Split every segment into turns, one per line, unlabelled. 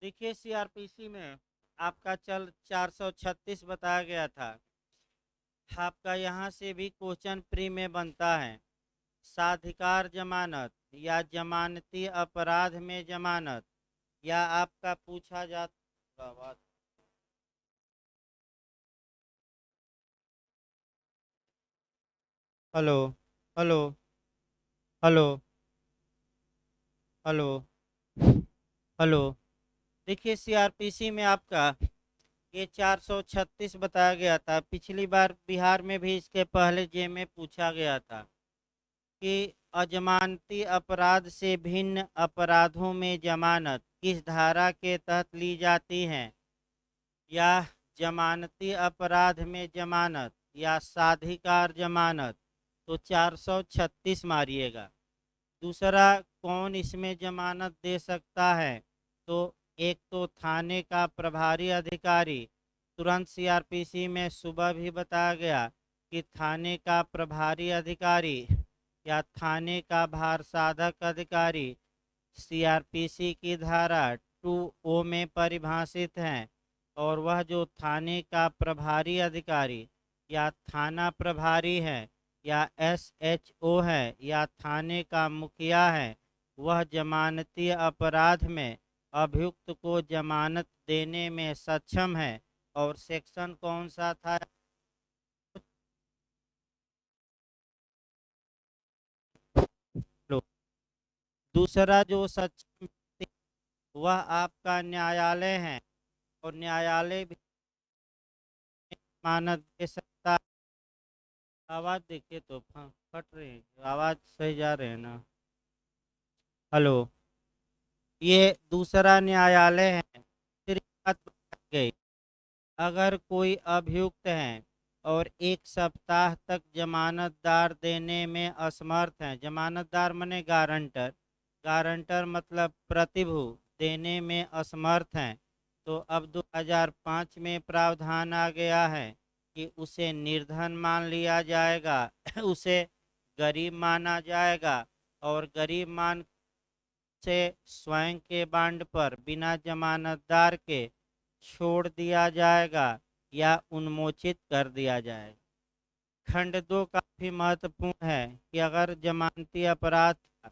देखिए सीआरपीसी में आपका चल 436 बताया गया था। आपका यहाँ से भी क्वेश्चन प्री में बनता है। साधिकार जमानत या जमानती अपराध में जमानत, या आपका पूछा जाता। Hello. Hello. Hello. Hello. Hello. देखिए सीआरपीसी में आपका ये 436 बताया गया था। पिछली बार बिहार में भी इसके पहले जे में पूछा गया था कि अजमानती अपराध से भिन्न अपराधों में जमानत किस धारा के तहत ली जाती है, या जमानती अपराध में जमानत या साधिकार जमानत। तो 436 मारिएगा। दूसरा, कौन इसमें जमानत दे सकता है? तो एक तो थाने का प्रभारी अधिकारी। तुरंत सीआरपीसी में सुबह भी बताया गया कि थाने का प्रभारी अधिकारी या थाने का भारसाधक अधिकारी सीआरपीसी की धारा 2 ओ में परिभाषित हैं। और वह जो थाने का प्रभारी अधिकारी या थाना प्रभारी है या एसएचओ है या थाने का मुखिया है, वह जमानती अपराध में अभियुक्त को जमानत देने में सक्षम है। और सेक्शन कौन सा था? दूसरा जो सक्षम व्यक्ति, वह आपका न्यायालय है, और न्यायालय भी जमानत दे सकता है। आवाज देखिए तो फट रही है, आवाज सही जा रहे हैं ना? हेलो। ये दूसरा न्यायालय है। तीसरी बात बताई गई, अगर कोई अभियुक्त है और 1 सप्ताह तक जमानतदार देने में असमर्थ है, जमानतदार मने गारंटर, गारंटर मतलब प्रतिभू देने में असमर्थ हैं, तो अब 2005 में प्रावधान आ गया है कि उसे निर्धन मान लिया जाएगा उसे गरीब माना जाएगा, और गरीब मान से स्वयं के बांड पर बिना जमानतदार के छोड़ दिया जाएगा या उन्मोचित कर दिया जाएगा। खंड 2 काफी महत्वपूर्ण है कि अगर जमानती अपराध का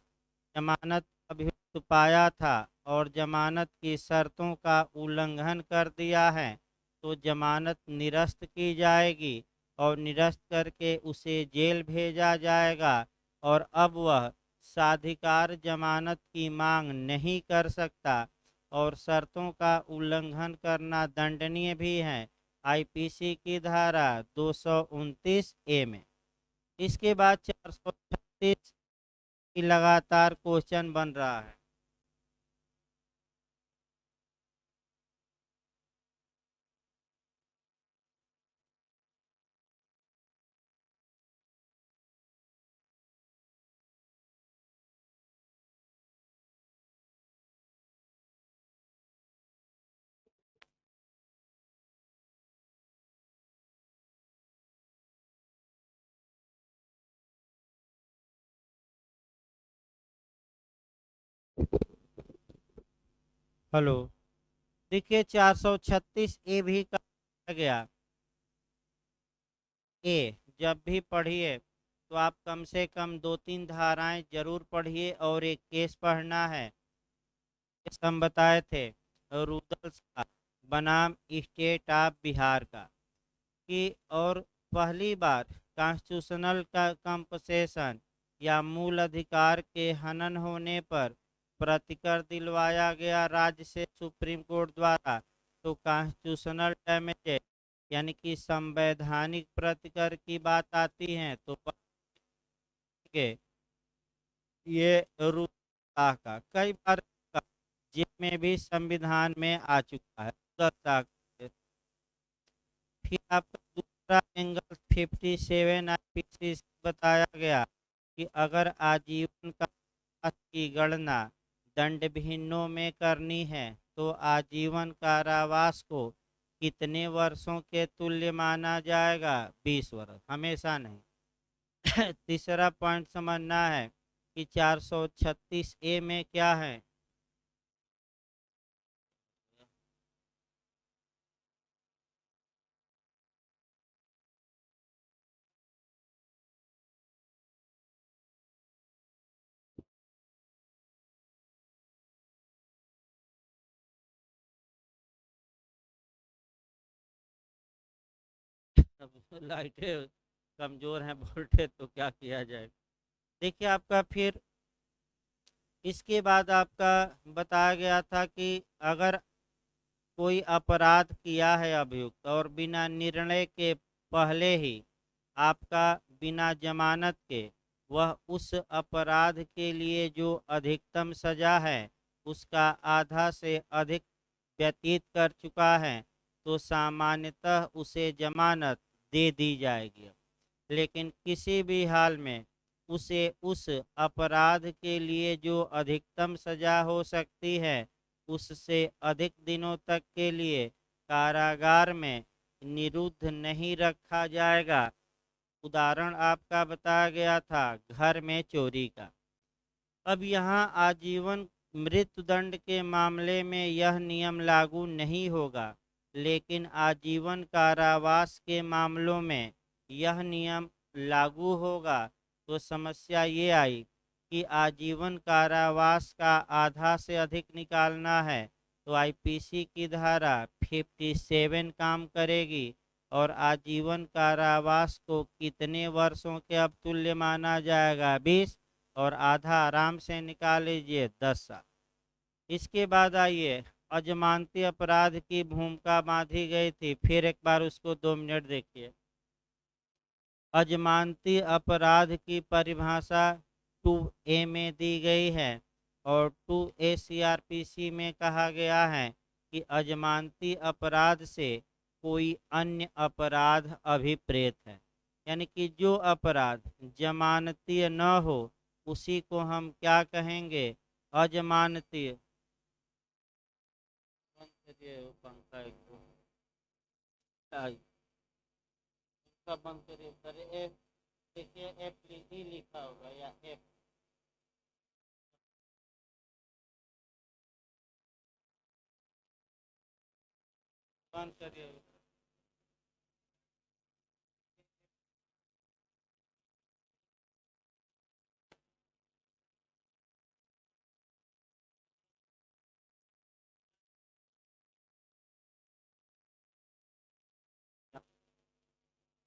जमानत अभियुक्त पाया था और जमानत की शर्तों का उल्लंघन कर दिया है, तो जमानत निरस्त की जाएगी और निरस्त करके उसे जेल भेजा जाएगा। और अब वह साधिकार जमानत की मांग नहीं कर सकता, और शर्तों का उल्लंघन करना दंडनीय भी है आईपीसी की धारा 229 ए में। इसके बाद 436 की लगातार क्वेश्चन बन रहा है। हेलो। देखिए 436 ए भी कहा गया। ए जब भी पढ़िए तो आप कम से कम 2-3 धाराएं जरूर पढ़िए और एक केस पढ़ना है। हम बताए थे रूदल शाह बनाम स्टेट ऑफ बिहार का, कि और पहली बार कॉन्स्टिट्यूशनल का कंपसेशन या मूल अधिकार के हनन होने पर प्रतिकर दिलवाया गया राज्य से सुप्रीम कोर्ट द्वारा, तो कॉन्स्टिट्यूशनल डैमेज यानी कि संवैधानिक प्रतिकर की बात आती है, तो के ये रूल का कई बार जेल में भी संविधान में आ चुका है। फिर आपका दूसरा एंगल 57 आईपीसी से बताया गया कि अगर आजीवन कारावास की गणना दंड भिन्नों में करनी है, तो आजीवन कारावास को कितने वर्षों के तुल्य माना जाएगा? 20 वर्ष, हमेशा नहीं। तीसरा पॉइंट समझना है कि 436 ए में क्या है। अब लाइटें कमज़ोर हैं वोल्टेज, तो क्या किया जाए। देखिए आपका फिर इसके बाद आपका बताया गया था कि अगर कोई अपराध किया है अभियुक्त और बिना निर्णय के पहले ही आपका बिना जमानत के वह उस अपराध के लिए जो अधिकतम सजा है उसका आधा से अधिक व्यतीत कर चुका है, तो सामान्यतः उसे जमानत दे दी जाएगी। लेकिन किसी भी हाल में उसे उस अपराध के लिए जो अधिकतम सजा हो सकती है उससे अधिक दिनों तक के लिए कारागार में निरुद्ध नहीं रखा जाएगा। उदाहरण आपका बताया गया था घर में चोरी का। अब यहाँ आजीवन मृत्युदंड के मामले में यह नियम लागू नहीं होगा, लेकिन आजीवन कारावास के मामलों में यह नियम लागू होगा। तो समस्या ये आई कि आजीवन कारावास का आधा से अधिक निकालना है, तो आईपीसी की धारा 57 काम करेगी। और आजीवन कारावास को कितने वर्षों के अब तुल्य माना जाएगा? 20। और आधा आराम से निकाल लीजिए, 10 साल। इसके बाद आइए, अजमानती अपराध की भूमिका बांधी गई थी, फिर एक बार उसको 2 मिनट देखिए। अजमानती अपराध की परिभाषा 2A में दी गई है और 2A सीआरपीसी में कहा गया है कि अजमानती अपराध से कोई अन्य अपराध अभिप्रेत है, यानी कि जो अपराध जमानतीय न हो उसी को हम क्या कहेंगे? अजमानतीय। बंद करिए वो पंखा एक तो। उसका बंद करिए सर। एफ, देखिए एफ ही लिखा होगा या एफ। बंद करिए।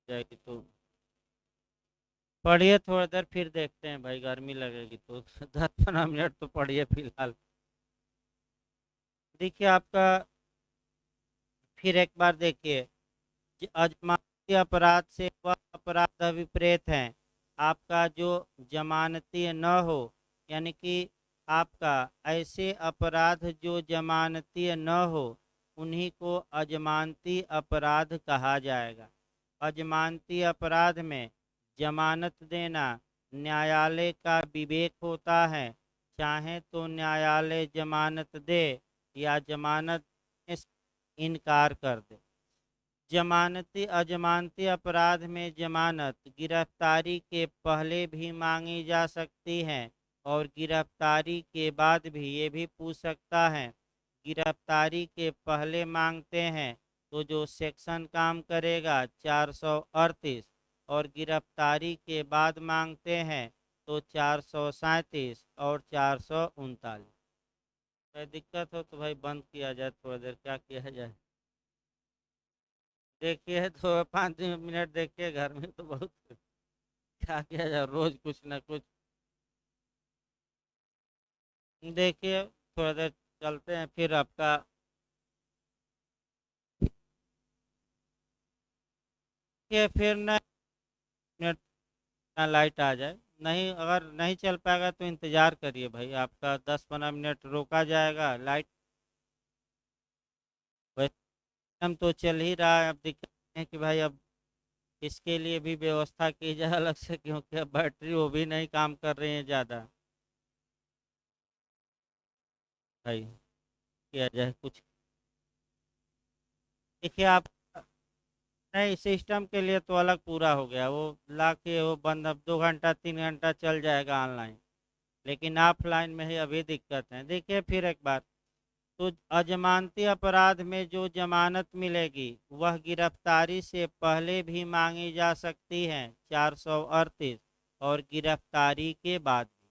जाएगी तो पढ़िए थोड़ा देर, फिर देखते हैं भाई, गर्मी लगेगी तो 10-15 मिनट तो पढ़िए फिलहाल। देखिए आपका फिर एक बार देखिए, अजमानती अपराध से वह अपराध अभिप्रेत है आपका जो जमानती न हो, यानी कि आपका ऐसे अपराध जो जमानती न हो उन्हीं को अजमानती अपराध कहा जाएगा। अजमानती अपराध में जमानत देना न्यायालय का विवेक होता है, चाहे तो न्यायालय जमानत दे या जमानत देने से इनकार कर दे। जमानती अजमानती अपराध में जमानत गिरफ्तारी के पहले भी मांगी जा सकती है और गिरफ्तारी के बाद भी। ये भी पूछ सकता है, गिरफ्तारी के पहले मांगते हैं तो जो सेक्शन काम करेगा 438, और गिरफ्तारी के बाद मांगते हैं तो 437 और 439। कोई दिक्कत हो तो भाई बंद किया जाए थोड़ा देर, क्या किया जाए। देखिए तो 5 मिनट देखिए, घर में तो बहुत क्या किया जाए, रोज कुछ ना कुछ। देखिए थोड़ा देर चलते हैं, फिर आपका ये फिर न मिनट ना लाइट आ जाए। नहीं, अगर नहीं चल पाएगा तो इंतज़ार करिए भाई, आपका 10-15 मिनट रोका जाएगा लाइट। वैसे हम तो चल ही रहा है, अब दिक्कत है कि भाई अब इसके लिए भी व्यवस्था की जाए अलग से, क्योंकि अब बैटरी वो भी नहीं काम कर रही है ज़्यादा। भाई किया जाए कुछ। देखिए आप, नहीं सिस्टम के लिए तो अलग पूरा हो गया, वो ला के वो बंद, अब 2 घंटा 3 घंटा चल जाएगा ऑनलाइन, लेकिन ऑफलाइन में ही अभी दिक्कत है। देखिए फिर एक बार, तो अजमानती अपराध में जो जमानत मिलेगी वह गिरफ्तारी से पहले भी मांगी जा सकती है, 438, और गिरफ्तारी के बाद भी।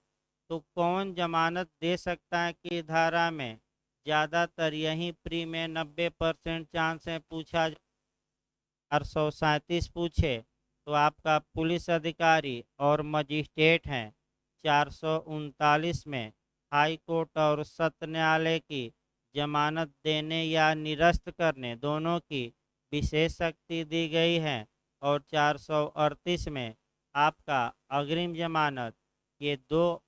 तो कौन जमानत दे सकता है कि धारा में ज़्यादातर यही प्री में 90% चांस है पूछा 437 पूछे तो आपका पुलिस अधिकारी और मजिस्ट्रेट हैं। 439 में हाई कोर्ट और सत्र न्यायालय की जमानत देने या निरस्त करने दोनों की विशेष शक्ति दी गई है। और 438 में आपका अग्रिम जमानत ये दो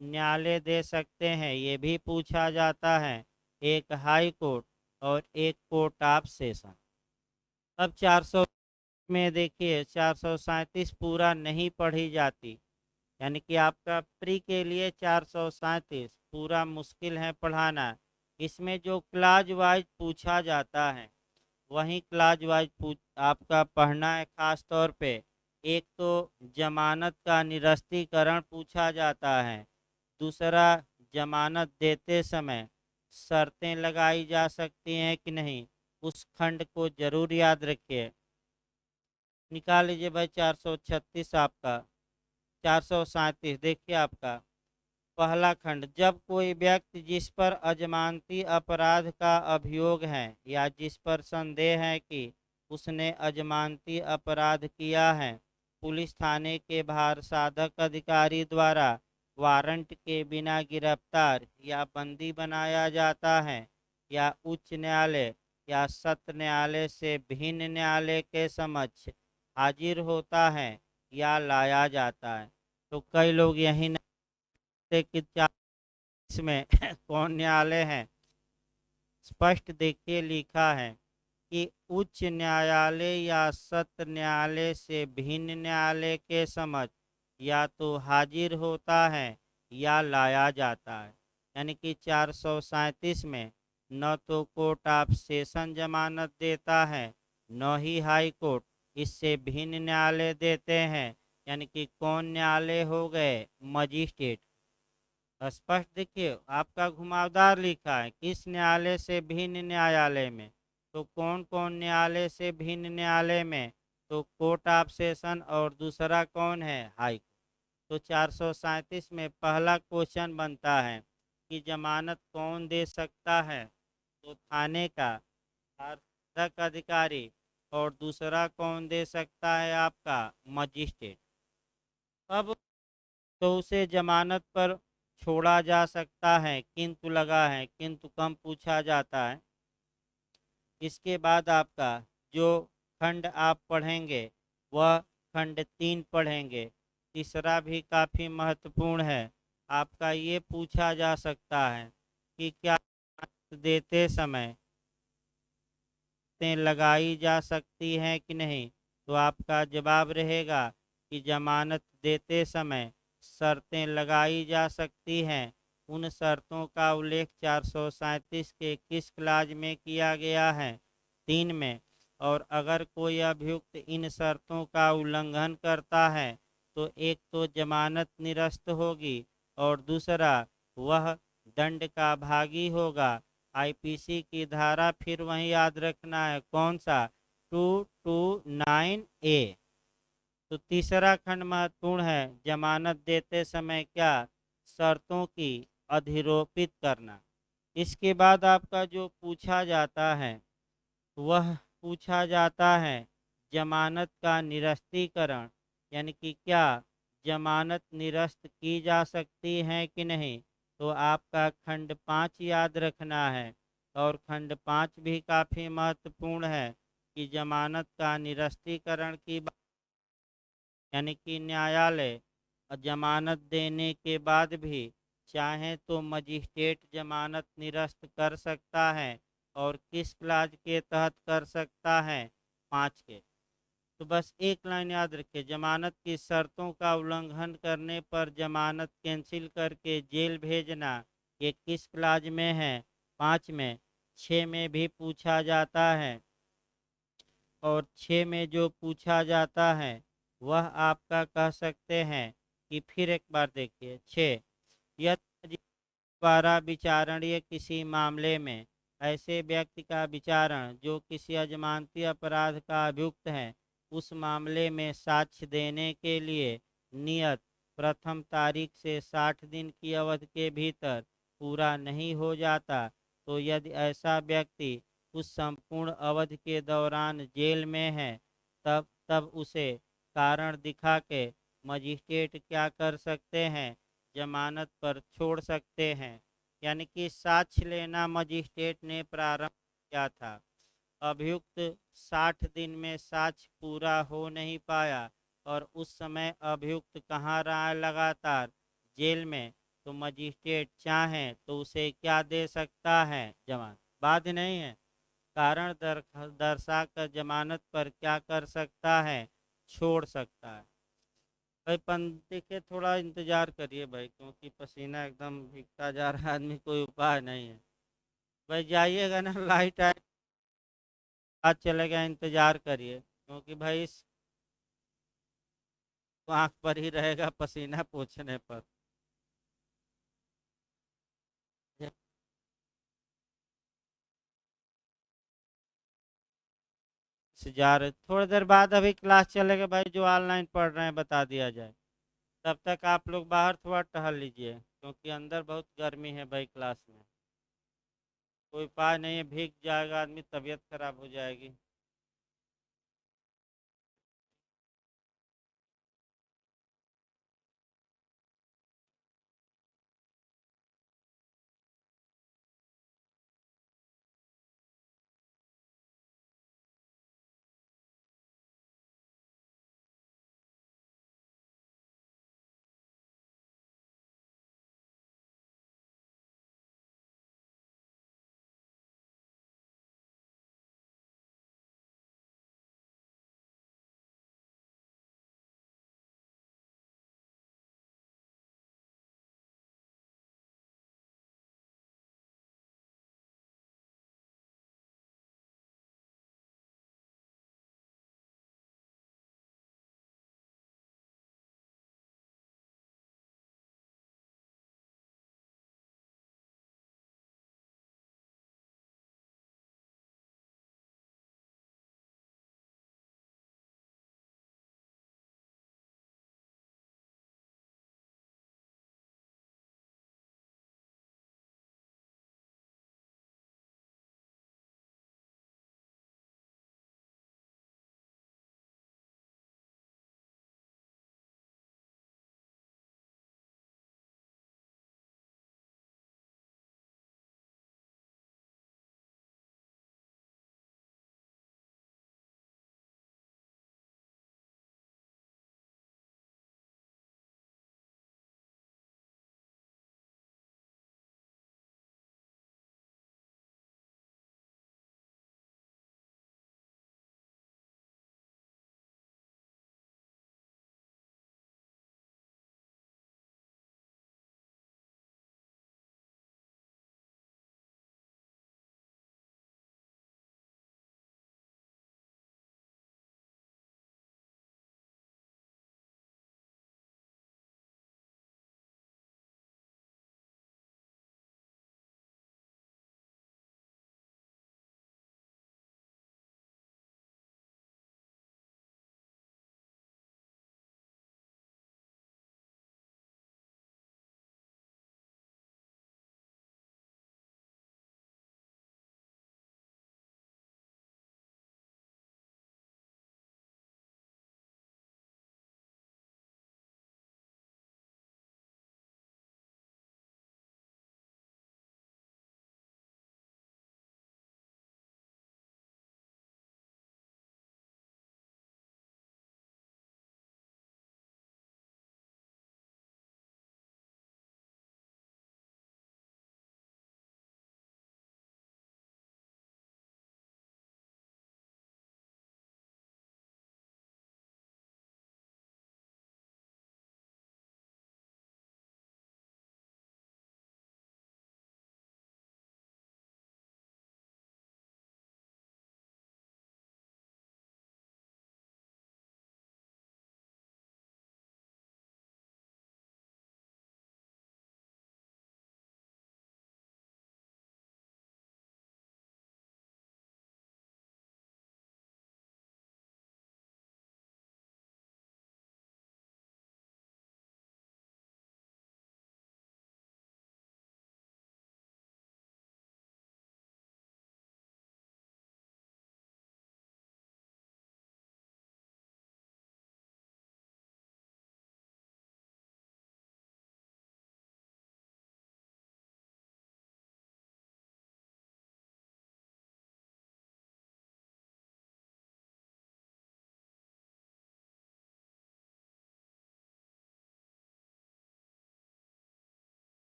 न्यायालय दे सकते हैं, ये भी पूछा जाता है, एक हाई कोर्ट और एक कोर्ट ऑफ सेशन। अब 400 में देखिए 437 पूरा नहीं पढ़ी जाती, यानी कि आपका प्री के लिए 437 पूरा मुश्किल है पढ़ाना। इसमें जो क्लाज वाइज पूछा जाता है वहीं क्लाज वाइज पूछ आपका पढ़ना है। खास तौर पे एक तो जमानत का निरस्तीकरण पूछा जाता है, दूसरा जमानत देते समय शर्तें लगाई जा सकती हैं कि नहीं, उस खंड को जरूर याद रखिए। निकाल लीजिए भाई 436 आपका। 437 देखिए आपका पहला खंड, जब कोई व्यक्ति जिस पर अजमानती अपराध का अभियोग है या जिस पर संदेह है कि उसने अजमानती अपराध किया है, पुलिस थाने के बाहर साधक अधिकारी द्वारा वारंट के बिना गिरफ्तार या बंदी बनाया जाता है या उच्च न्यायालय या सत्र न्यायालय से भिन्न न्यायालय के समक्ष हाजिर होता है या लाया जाता है। तो कई लोग यही नहीं कि इसमें कौन न्यायालय है। स्पष्ट देखिए लिखा है कि उच्च न्यायालय या सत्र न्यायालय से भिन्न न्यायालय के समक्ष या तो हाजिर होता है या लाया जाता है। यानी कि 437 में न तो कोर्ट ऑफ सेशन जमानत देता है न ही हाई कोर्ट, इससे भिन्न न्यायालय देते हैं। यानी कि कौन न्यायालय हो गए, मजिस्ट्रेट। स्पष्ट देखिए आपका घुमावदार लिखा है, किस न्यायालय से भिन्न न्यायालय में, तो कौन कौन न्यायालय से भिन्न न्यायालय में, तो कोर्ट ऑफ सेशन और दूसरा कौन है, हाई कोर्ट। तो 437 में पहला क्वेश्चन बनता है कि जमानत कौन दे सकता है, तो थाने का साधक अधिकारी, और दूसरा कौन दे सकता है, आपका मजिस्ट्रेट। अब तो उसे जमानत पर छोड़ा जा सकता है, किंतु लगा है, किंतु कम पूछा जाता है। इसके बाद आपका जो खंड आप पढ़ेंगे वह खंड 3 पढ़ेंगे। तीसरा भी काफ़ी महत्वपूर्ण है, आपका ये पूछा जा सकता है कि क्या देते समय लगाई जा सकती हैं कि नहीं, तो आपका जवाब रहेगा कि जमानत देते समय शर्तें लगाई जा सकती हैं। उन शर्तों का उल्लेख 437 के किस क्लाज में किया गया है, 3 में। और अगर कोई अभियुक्त इन शर्तों का उल्लंघन करता है तो एक तो जमानत निरस्त होगी और दूसरा वह दंड का भागी होगा। आईपीसी की धारा फिर वही याद रखना है, कौन सा, 229A। तो तीसरा खंड महत्वपूर्ण है, जमानत देते समय क्या शर्तों की अधिरोपित करना। इसके बाद आपका जो पूछा जाता है वह पूछा जाता है जमानत का निरस्तीकरण, यानी कि क्या जमानत निरस्त की जा सकती है कि नहीं। तो आपका खंड 5 याद रखना है, और खंड 5 भी काफ़ी महत्वपूर्ण है कि जमानत का निरस्तीकरण की बात, यानी कि न्यायालय जमानत देने के बाद भी चाहे तो मजिस्ट्रेट जमानत निरस्त कर सकता है, और किस क्लाज के तहत कर सकता है, 5 के। तो बस एक लाइन याद रखिए, जमानत की शर्तों का उल्लंघन करने पर जमानत कैंसिल करके जेल भेजना, ये किस क्लाज में है, 5 में। 6 में भी पूछा जाता है, और 6 में जो पूछा जाता है वह आपका कह सकते हैं कि फिर एक बार देखिए 6, यह द्वारा विचारणीय किसी मामले में ऐसे व्यक्ति का विचारण जो किसी अजमानती अपराध का अभियुक्त है, उस मामले में साक्ष्य देने के लिए नियत प्रथम तारीख से 60 दिन की अवधि के भीतर पूरा नहीं हो जाता, तो यदि ऐसा व्यक्ति उस संपूर्ण अवधि के दौरान जेल में है, तब तब उसे कारण दिखा के मजिस्ट्रेट क्या कर सकते हैं, जमानत पर छोड़ सकते हैं। यानी कि साक्ष्य लेना मजिस्ट्रेट ने प्रारंभ किया था। अभियुक्त 60 दिन में साक्ष्य पूरा हो नहीं पाया और उस समय अभियुक्त कहाँ रहा, लगातार जेल में, तो मजिस्ट्रेट चाहे तो उसे क्या दे सकता है, जमानत। बाध्य नहीं है, कारण दर्शा कर जमानत पर क्या कर सकता है, छोड़ सकता है। भाई देखिए, थोड़ा इंतजार करिए भाई, क्योंकि पसीना एकदम भीगता जा रहा है आदमी, कोई उपाय नहीं है। भाई जाइएगा ना, लाइट आए आज चलेगा, इंतजार करिए, क्योंकि भाई इस आँख पर ही रहेगा पसीना पोंछने पर। से जा रहे थोड़ी देर बाद अभी क्लास चलेगा भाई, जो ऑनलाइन पढ़ रहे हैं बता दिया जाए। तब तक आप लोग बाहर थोड़ा टहल लीजिए, क्योंकि अंदर बहुत गर्मी है भाई क्लास में। कोई उपाय नहीं है, भीग जाएगा आदमी, तबीयत खराब हो जाएगी।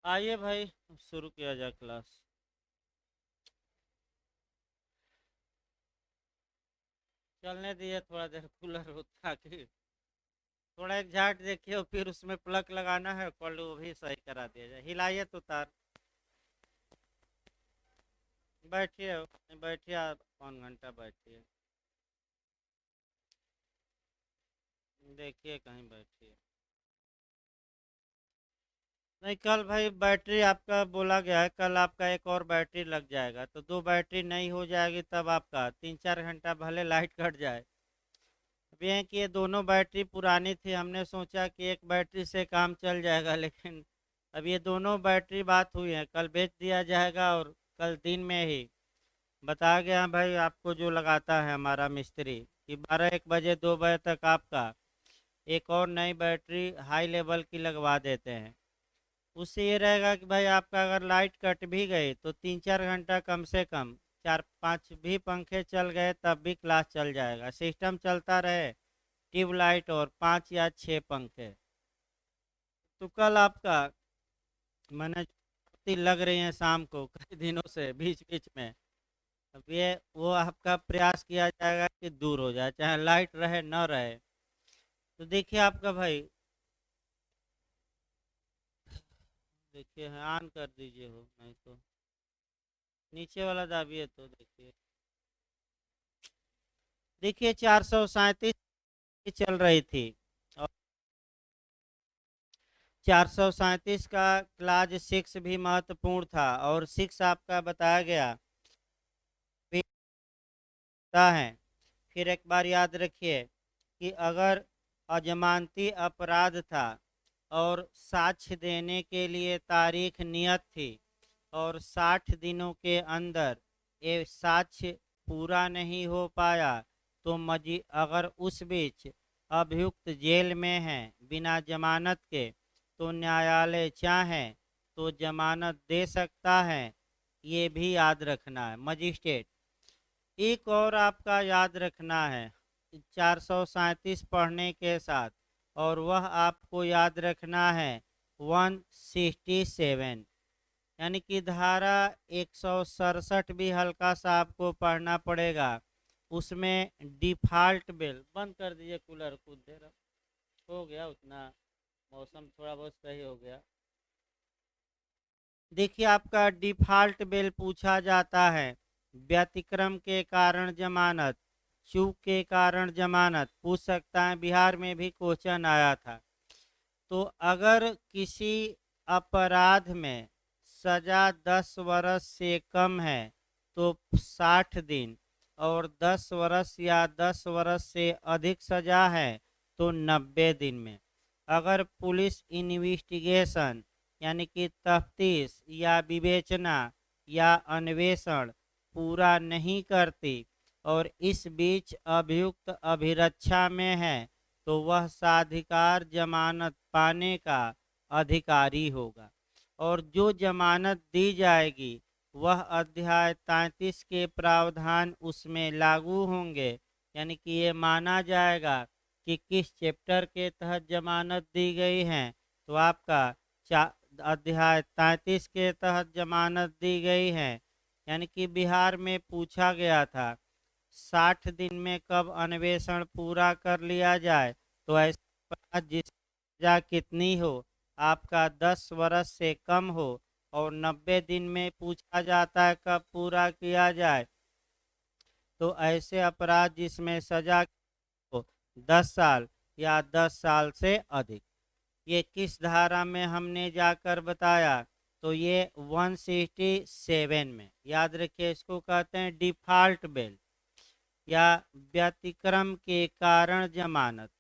आइए भाई, शुरू किया जाए क्लास। चलने दिए थोड़ा देर कूलर हो, ताकि थोड़ा एक झाट देखिए और फिर उसमें प्लग लगाना है, कल वो भी सही करा दिया जाए। हिलाइए तो तार। बैठिए, बैठिए आप, पौन घंटा बैठिए। देखिए कहीं बैठिए। नहीं, कल भाई बैटरी आपका बोला गया है, कल आपका एक और बैटरी लग जाएगा, तो दो बैटरी नहीं हो जाएगी, तब आपका 3-4 घंटा भले लाइट कट जाए। अब ये है कि ये दोनों बैटरी पुरानी थी, हमने सोचा कि एक बैटरी से काम चल जाएगा, लेकिन अब ये दोनों बैटरी बात हुई है, कल बेच दिया जाएगा, और कल दिन में ही बताया गया भाई आपको, जो लगाता है हमारा मिस्त्री, कि 12-1 बजे 2 बजे तक आपका एक और नई बैटरी हाई लेवल की लगवा देते हैं। उससे ये रहेगा कि भाई आपका अगर लाइट कट भी गई तो 3-4 घंटा कम से कम, 4-5 भी पंखे चल गए तब भी क्लास चल जाएगा, सिस्टम चलता रहे। ट्यूबलाइट और 5 या 6 पंखे। तो कल आपका मैंने लग रही है शाम को कई दिनों से बीच बीच में। अब ये वो आपका प्रयास किया जाएगा कि दूर हो जाए, चाहे लाइट रहे न रहे। तो देखिए आपका भाई, देखिए है, ऑन कर दीजिए, हो नहीं तो नीचे वाला दाबिए तो देखिए। देखिए 437 चल रही थी, और 437 का क्लास 6 भी महत्वपूर्ण था, और 6 आपका बताया गया है। फिर एक बार याद रखिए कि अगर अजमानती अपराध था और साक्ष्य देने के लिए तारीख नियत थी, और 60 दिनों के अंदर ये साक्ष्य पूरा नहीं हो पाया, तो मजी अगर उस बीच अभियुक्त जेल में है बिना जमानत के, तो न्यायालय चाहे तो जमानत दे सकता है। ये भी याद रखना है मजिस्ट्रेट। एक और आपका याद रखना है 437 पढ़ने के साथ, और वह आपको याद रखना है 167, यानी कि धारा 167 भी हल्का सा आपको पढ़ना पड़ेगा। उसमें डिफॉल्ट बिल बंद कर दीजिए, कूलर कुछ देर हो गया उतना, मौसम थोड़ा बहुत सही हो गया। देखिए आपका डिफॉल्ट बिल पूछा जाता है, व्यतिक्रम के कारण जमानत, चूक के कारण जमानत पूछ सकता है, बिहार में भी क्वेश्चन आया था। तो अगर किसी अपराध में सजा 10 वर्ष से कम है तो 60 दिन, और 10 वर्ष या 10 वर्ष से अधिक सजा है तो 90 दिन में। अगर पुलिस इन्वेस्टिगेशन यानी कि तफ्तीश या विवेचना या अन्वेषण पूरा नहीं करती, और इस बीच अभियुक्त अभिरक्षा में है, तो वह साधिकार जमानत पाने का अधिकारी होगा, और जो जमानत दी जाएगी वह अध्याय 33 के प्रावधान उसमें लागू होंगे। यानी कि ये माना जाएगा कि किस चैप्टर के तहत जमानत दी गई है, तो आपका अध्याय 33 के तहत जमानत दी गई है। यानी कि बिहार में पूछा गया था 60 दिन में कब अन्वेषण पूरा कर लिया जाए, तो ऐसे अपराध जिस सजा कितनी हो, आपका 10 वर्ष से कम हो, और 90 दिन में पूछा जाता है कब पूरा किया जाए, तो ऐसे अपराध जिसमें सजा हो 10 साल या 10 साल से अधिक। ये किस धारा में हमने जाकर बताया, तो ये 167 में। याद रखिए, इसको कहते हैं डिफॉल्ट बेल या व्यतिक्रम के कारण जमानत।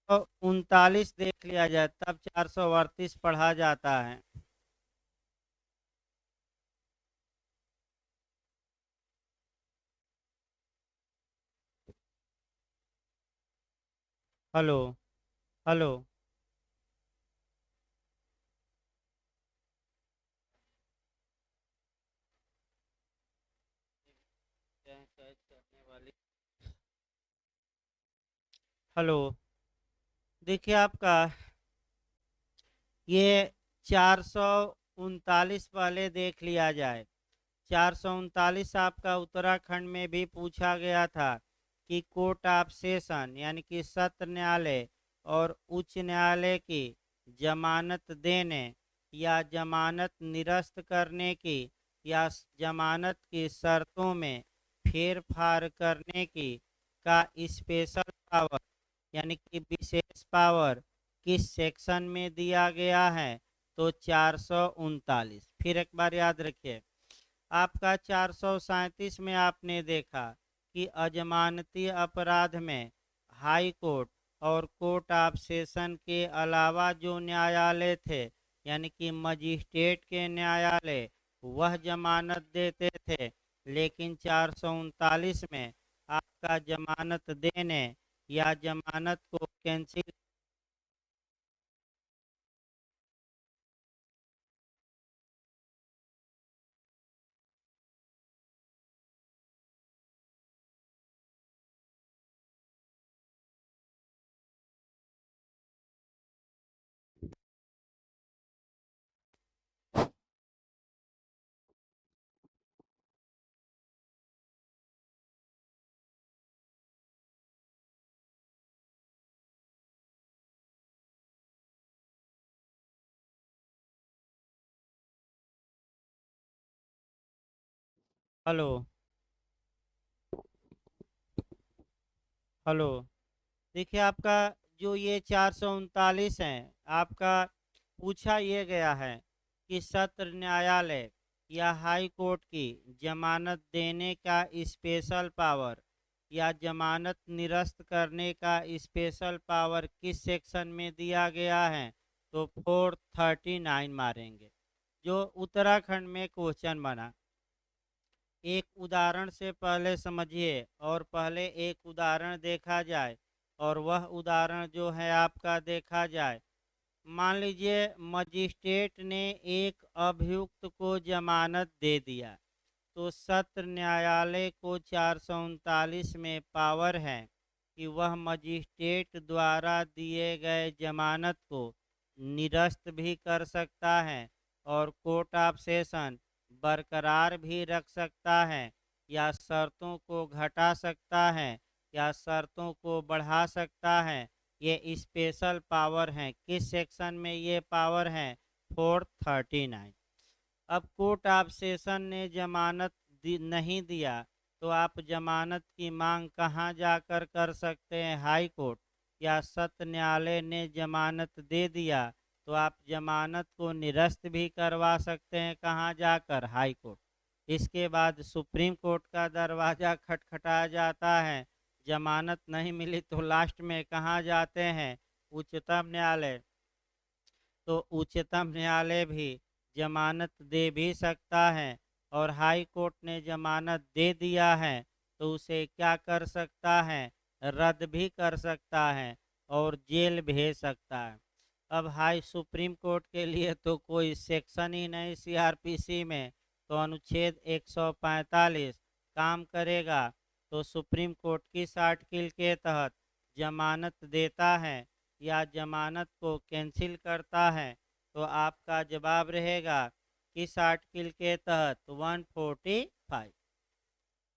तो 39 देख लिया जाए, तब 438 पढ़ा जाता है। Hello, hello. हेलो। देखिए आपका ये 439 पहले देख लिया जाए। 439 आपका उत्तराखंड में भी पूछा गया था कि कोर्ट ऑफ सेशन यानी कि सत्र न्यायालय और उच्च न्यायालय की जमानत देने या जमानत निरस्त करने की या जमानत की शर्तों में फेर फार करने की का स्पेशल पावर यानी कि विशेष पावर किस सेक्शन में दिया गया है। तो 439। फिर एक बार याद रखिए, आपका 437 में आपने देखा कि अजमानती अपराध में हाई कोर्ट और कोर्ट ऑफ सेशन के अलावा जो न्यायालय थे यानी कि मजिस्ट्रेट के न्यायालय वह जमानत देते थे, लेकिन 439 में आपका जमानत देने या जमानत को कैंसिल। हेलो हेलो, देखिए आपका जो ये 439 है आपका पूछा ये गया है कि सत्र न्यायालय या हाई कोर्ट की जमानत देने का स्पेशल पावर या जमानत निरस्त करने का स्पेशल पावर किस सेक्शन में दिया गया है। तो 439 मारेंगे। जो उत्तराखंड में क्वेश्चन बना, एक उदाहरण से पहले समझिए और पहले एक उदाहरण देखा जाए और वह उदाहरण जो है आपका देखा जाए। मान लीजिए मजिस्ट्रेट ने एक अभियुक्त को जमानत दे दिया, तो सत्र न्यायालय को 439 में पावर है कि वह मजिस्ट्रेट द्वारा दिए गए जमानत को निरस्त भी कर सकता है और कोर्ट ऑफ सेशन बरकरार भी रख सकता है या शर्तों को घटा सकता है या शर्तों को बढ़ा सकता है। ये स्पेशल पावर है। किस सेक्शन में ये पावर है? 439। अब कोर्ट ऑफ सेशन ने जमानत नहीं दिया, तो आप जमानत की मांग कहाँ जाकर कर सकते हैं? High court. या सत्र न्यायालय ने जमानत दे दिया, तो आप जमानत को निरस्त भी करवा सकते हैं। कहाँ जाकर? High court. इसके बाद सुप्रीम कोर्ट का दरवाज़ा खटखटा जाता है। जमानत नहीं मिली तो लास्ट में कहाँ जाते हैं? उच्चतम न्यायालय। तो उच्चतम न्यायालय भी जमानत दे भी सकता है और हाई कोर्ट ने जमानत दे दिया है तो उसे क्या कर सकता है? रद्द भी कर सकता है और जेल भेज सकता है। अब हाई सुप्रीम कोर्ट के लिए तो कोई सेक्शन ही नहीं सीआरपीसी में, तो अनुच्छेद 145 काम करेगा। तो सुप्रीम कोर्ट किस आर्टिकल के तहत जमानत देता है या जमानत को कैंसिल करता है? तो आपका जवाब रहेगा किस आर्टिकल के तहत? 145।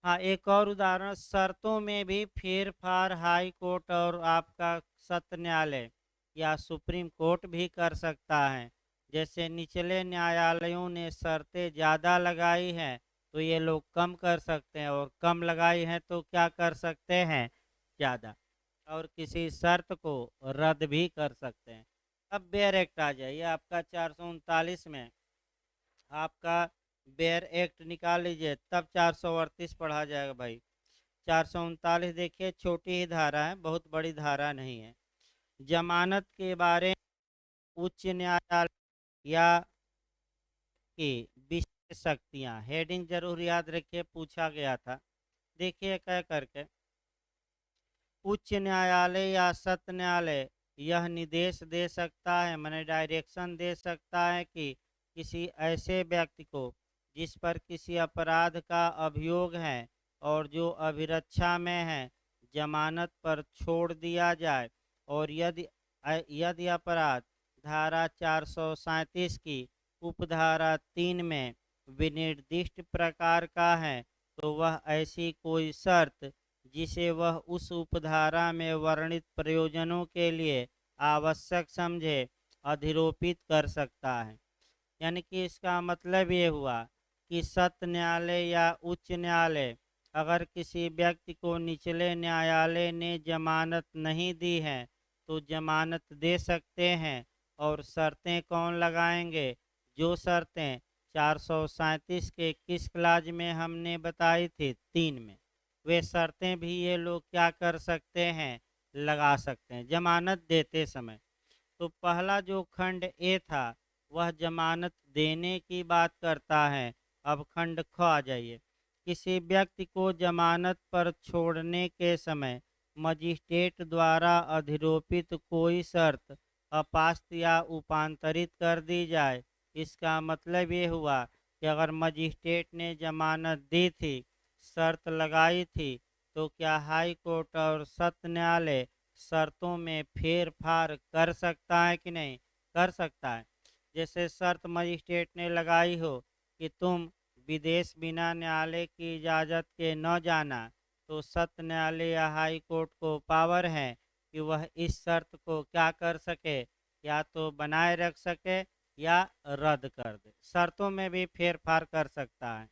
हाँ, एक और उदाहरण, शर्तों में भी फेर फार हाई कोर्ट और आपका सत्र न्यायालय या सुप्रीम कोर्ट भी कर सकता है। जैसे निचले न्यायालयों ने शर्तें ज़्यादा लगाई हैं तो ये लोग कम कर सकते हैं, और कम लगाई हैं तो क्या कर सकते हैं? ज़्यादा। और किसी शर्त को रद्द भी कर सकते हैं। अब बेयर एक्ट आ जाइए आपका 439 में। आपका बेयर एक्ट निकाल लीजिए, तब 438 पढ़ा जाएगा भाई। 439 देखिए, छोटी ही धारा है, बहुत बड़ी धारा नहीं है। जमानत के बारे में उच्च न्यायालय या की विशेष शक्तियाँ, हेडिंग जरूर याद रखिए, पूछा गया था। देखिए क्या करके, उच्च न्यायालय या सत्र न्यायालय यह निर्देश दे सकता है, मैंने डायरेक्शन दे सकता है कि किसी ऐसे व्यक्ति को जिस पर किसी अपराध का अभियोग है और जो अभिरक्षा में है, जमानत पर छोड़ दिया जाए, और यदि यदि अपराध धारा 437 की उपधारा 3 में विनिर्दिष्ट प्रकार का है, तो वह ऐसी कोई शर्त जिसे वह उस उपधारा में वर्णित प्रयोजनों के लिए आवश्यक समझे अधिरोपित कर सकता है। यानी कि इसका मतलब ये हुआ कि सत्र न्यायालय या उच्च न्यायालय अगर किसी व्यक्ति को निचले न्यायालय ने जमानत नहीं दी है तो जमानत दे सकते हैं। और शर्तें कौन लगाएंगे? जो शर्तें 437 के किस क्लाज में हमने बताई थी, 3 में, वे शर्तें भी ये लोग क्या कर सकते हैं? लगा सकते हैं जमानत देते समय। तो पहला जो खंड ए था वह जमानत देने की बात करता है। अब खंड ख आ जाइए। किसी व्यक्ति को जमानत पर छोड़ने के समय मजिस्ट्रेट द्वारा अधिरोपित कोई शर्त अपास्त या उपांतरित कर दी जाए। इसका मतलब ये हुआ कि अगर मजिस्ट्रेट ने जमानत दी थी, शर्त लगाई थी, तो क्या हाई कोर्ट और सत्र न्यायालय शर्तों में फेर फार कर सकता है कि नहीं? कर सकता है। जैसे शर्त मजिस्ट्रेट ने लगाई हो कि तुम विदेश बिना न्यायालय की इजाज़त के न जाना, तो सत्र न्यायालय या हाई कोर्ट को पावर है कि वह इस शर्त को क्या कर सके, या तो बनाए रख सके या रद्द कर दे। शर्तों में भी फेर फार कर सकता है।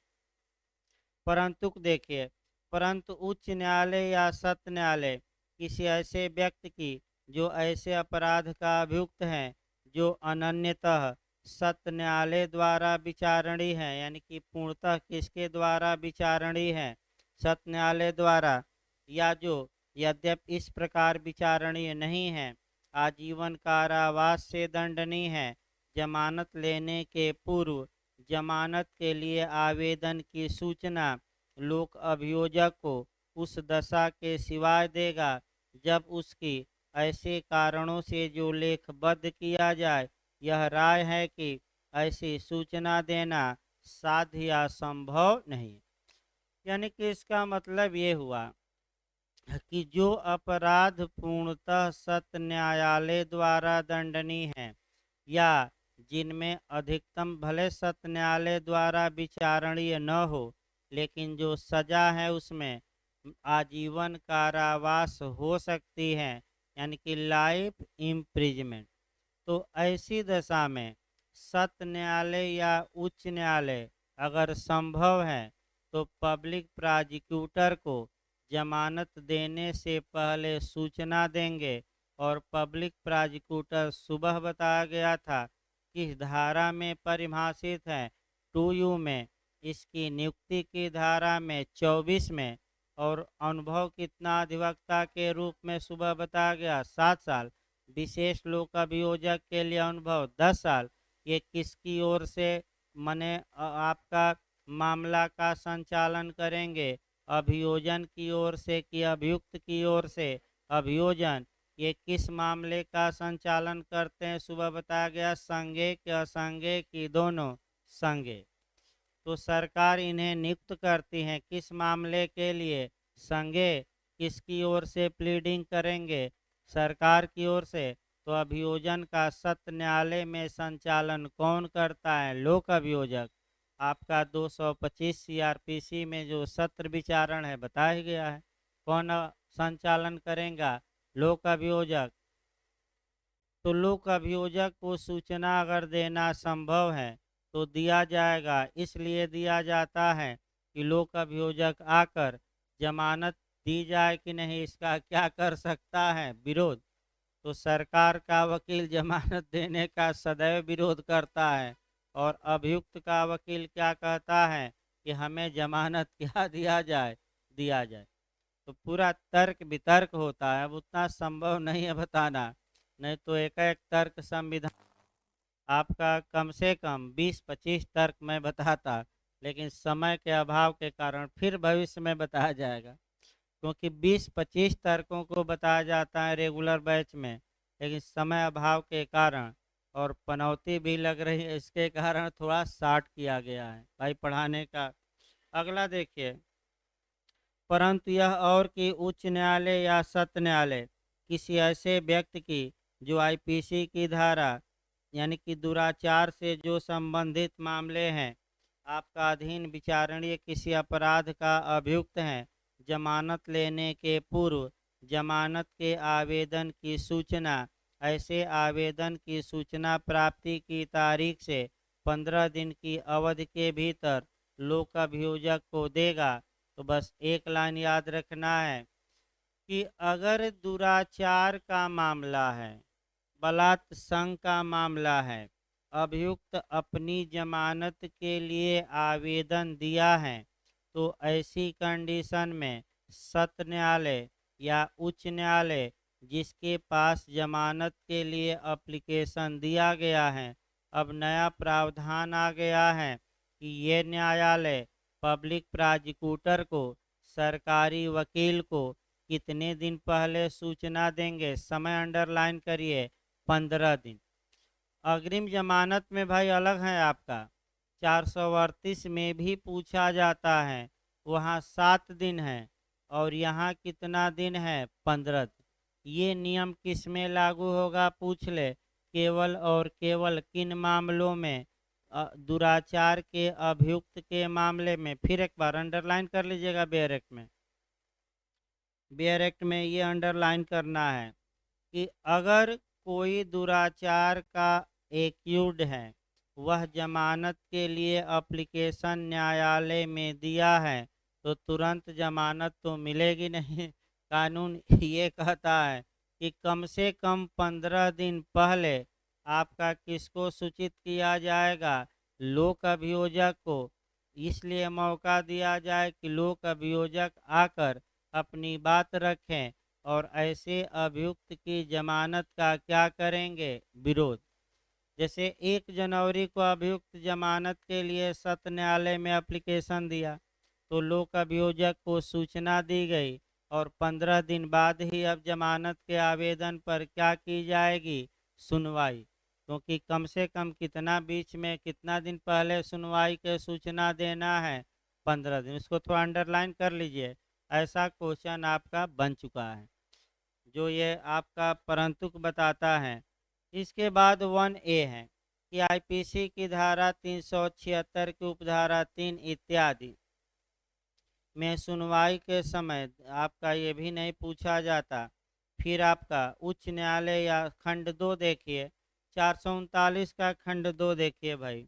परंतु देखिए, परंतु उच्च न्यायालय या सत्र न्यायालय किसी ऐसे व्यक्ति की जो ऐसे अपराध का अभियुक्त है जो अनन्यतः सत्र न्यायालय द्वारा विचारणीय है, यानी कि पूर्णतः किसके द्वारा विचारणीय है? सत्र न्यायालय द्वारा, या जो यद्यपि इस प्रकार विचारणीय नहीं है, आजीवन कारावास से दंडनीय है, जमानत लेने के पूर्व जमानत के लिए आवेदन की सूचना लोक अभियोजक को उस दशा के सिवाय देगा जब उसकी ऐसे कारणों से जो लेखबद्ध किया जाए यह राय है कि ऐसी सूचना देना साध्य या संभव नहीं। यानी कि इसका मतलब ये हुआ कि जो अपराध पूर्णतः सत्र न्यायालय द्वारा दंडनीय है, या जिनमें अधिकतम भले सत्र न्यायालय द्वारा विचारणीय न हो, लेकिन जो सजा है उसमें आजीवन कारावास हो सकती है, यानी कि लाइफ इम्प्रिजमेंट, तो ऐसी दशा में सत्र न्यायालय या उच्च न्यायालय अगर संभव है तो पब्लिक प्रोसिक्यूटर को जमानत देने से पहले सूचना देंगे। और पब्लिक प्रोसिक्यूटर सुबह बताया गया था किस धारा में परिभाषित है? 2U में, इसकी नियुक्ति की धारा में 24 में, और अनुभव कितना अधिवक्ता के रूप में सुबह बताया गया? 7 साल। विशेष लोक अभियोजक के लिए अनुभव 10 साल। ये किसकी ओर से मने आपका मामला का संचालन करेंगे? अभियोजन की ओर से कि अभियुक्त की ओर से? अभियोजन। ये किस मामले का संचालन करते हैं? सुबह बताया गया संज्ञेय कि असंज्ञेय की दोनों? संज्ञेय। तो सरकार इन्हें नियुक्त करती है किस मामले के लिए? संज्ञेय। किसकी ओर से प्लीडिंग करेंगे? सरकार की ओर से। तो अभियोजन का सत्र न्यायालय में संचालन कौन करता है? लोक अभियोजक। आपका 225 CRPC में जो सत्र विचारण है बताया गया है, कौन संचालन करेगा? लोक अभियोजक। तो लोक अभियोजक को सूचना अगर देना संभव है तो दिया जाएगा। इसलिए दिया जाता है कि लोक अभियोजक आकर जमानत दी जाए कि नहीं, इसका क्या कर सकता है? विरोध। तो सरकार का वकील जमानत देने का सदैव विरोध करता है, और अभियुक्त का वकील क्या कहता है कि हमें जमानत क्या दिया जाए? दिया जाए। तो पूरा तर्क वितर्क होता है। अब उतना संभव नहीं है बताना, नहीं तो एक एक तर्क संविधान आपका कम से कम 20-25 तर्क मैं बताता, लेकिन समय के अभाव के कारण फिर भविष्य में बताया जाएगा, क्योंकि 20-25 तर्कों को बताया जाता है रेगुलर बैच में, लेकिन समय अभाव के कारण और पनौती भी लग रही है, इसके कारण थोड़ा शार्ट किया गया है भाई पढ़ाने का। अगला देखिए, परंतु यह और कि उच्च न्यायालय या सत्र न्यायालय किसी ऐसे व्यक्ति की जो IPC की धारा यानी कि दुराचार से जो संबंधित मामले हैं, आपका अधीन विचारणीय किसी अपराध का अभियुक्त है, जमानत लेने के पूर्व जमानत के आवेदन की सूचना ऐसे आवेदन की सूचना प्राप्ति की तारीख से 15 दिन की अवधि के भीतर लोक अभियोजक को देगा। तो बस एक लाइन याद रखना है कि अगर दुराचार का मामला है, बलात्संग का मामला है, अभियुक्त अपनी जमानत के लिए आवेदन दिया है, तो ऐसी कंडीशन में सत्र न्यायालय या उच्च न्यायालय जिसके पास जमानत के लिए एप्लीकेशन दिया गया है, अब नया प्रावधान आ गया है कि ये न्यायालय पब्लिक प्रोसिक्यूटर को, सरकारी वकील को कितने दिन पहले सूचना देंगे? समय अंडरलाइन करिए, 15 दिन। अग्रिम जमानत में भाई अलग है आपका, 438 में भी पूछा जाता है, वहाँ 7 दिन है और यहाँ कितना दिन है? 15 दिन। ये नियम किस में लागू होगा? पूछ ले। केवल और केवल किन मामलों में? दुराचार के अभियुक्त के मामले में। फिर एक बार अंडरलाइन कर लीजिएगा, बेयर एक्ट में, बेयर एक्ट में ये अंडरलाइन करना है कि अगर कोई दुराचार का एक्यूड है, वह जमानत के लिए एप्लीकेशन न्यायालय में दिया है, तो तुरंत जमानत तो मिलेगी नहीं। कानून ये कहता है कि कम से कम 15 दिन पहले आपका किसको सूचित किया जाएगा? लोक अभियोजक को। इसलिए मौका दिया जाए कि लोक अभियोजक आकर अपनी बात रखें और ऐसे अभियुक्त की जमानत का क्या करेंगे? विरोध। जैसे 1 जनवरी को अभियुक्त जमानत के लिए सत्र न्यायालय में एप्लीकेशन दिया, तो लोक अभियोजक को सूचना दी गई और 15 दिन बाद ही अब जमानत के आवेदन पर क्या की जाएगी? सुनवाई। क्योंकि कम से कम कितना बीच में, कितना दिन पहले सुनवाई के सूचना देना है? 15 दिन। इसको थोड़ा अंडरलाइन कर लीजिए, ऐसा क्वेश्चन आपका बन चुका है जो ये आपका परंतुक बताता है। इसके बाद 1A है कि आईपीसी की धारा 376 की उपधारा 3 इत्यादि में सुनवाई के समय आपका ये भी नहीं पूछा जाता। फिर आपका उच्च न्यायालय या खंड 2 देखिए, 439 का खंड 2 देखिए भाई,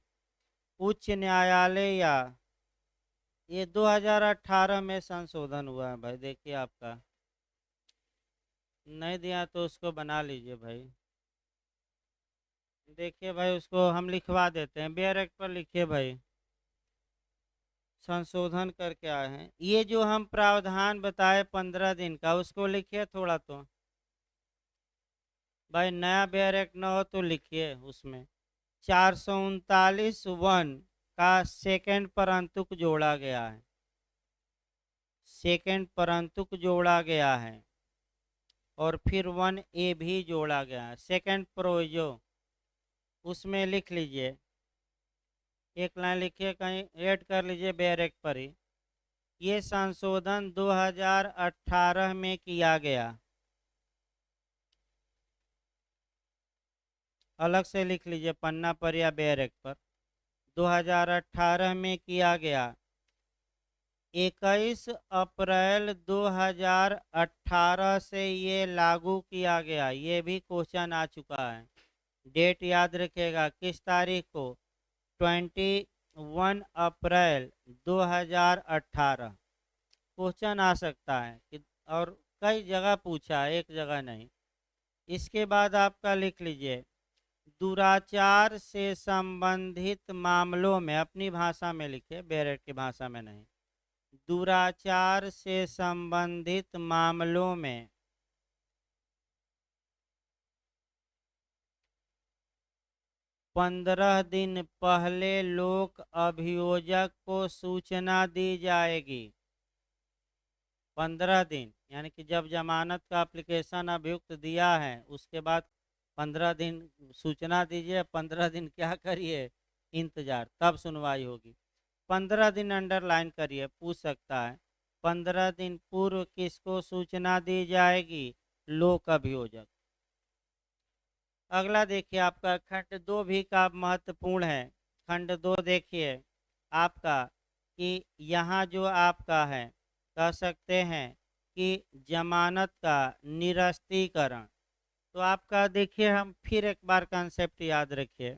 उच्च न्यायालय या, ये 2018 में संशोधन हुआ है भाई, देखिए आपका नहीं दिया तो उसको बना लीजिए भाई। देखिए भाई, उसको हम लिखवा देते हैं, बेयर एक्ट पर लिखिए भाई, संशोधन करके आए हैं। ये जो हम प्रावधान बताए 15 दिन का, उसको लिखिए थोड़ा तो भाई, नया बेयर एक्ट ना हो तो लिखिए उसमें। 439(1) का सेकंड परंतुक जोड़ा गया है, सेकंड परंतुक जोड़ा गया है और फिर 1A भी जोड़ा गया है, सेकंड प्रोविजो, उसमें लिख लीजिए, एक लाइन लिखिए, कहीं ऐड कर लीजिए बेयर एक्ट पर ही। ये संशोधन 2018 में किया गया, अलग से लिख लीजिए पन्ना पर या बेयर एक्ट पर, 2018 में किया गया। 21 अप्रैल 2018 से ये लागू किया गया। ये भी क्वेश्चन आ चुका है, डेट याद रखिएगा, किस तारीख को? 21 अप्रैल 2018 क्वेश्चन आ सकता है कि, और कई जगह पूछा है, एक जगह नहीं। इसके बाद आपका लिख लीजिए, दुराचार से संबंधित मामलों में, अपनी भाषा में लिखिए, बेयर की भाषा में नहीं, दुराचार से संबंधित मामलों में 15 दिन पहले लोक अभियोजक को सूचना दी जाएगी। 15 दिन यानी कि जब जमानत का एप्लीकेशन अभियुक्त दिया है, उसके बाद 15 दिन सूचना दीजिए, 15 दिन क्या करिए? इंतजार, तब सुनवाई होगी। 15 दिन अंडरलाइन करिए, पूछ सकता है। 15 दिन पूर्व किसको सूचना दी जाएगी? लोक अभियोजक। अगला देखिए आपका खंड 2 भी का महत्वपूर्ण है। खंड 2 देखिए आपका कि यहाँ जो आपका है कह सकते हैं कि जमानत का निरस्तीकरण। तो आपका देखिए हम फिर एक बार कंसेप्ट याद रखिए।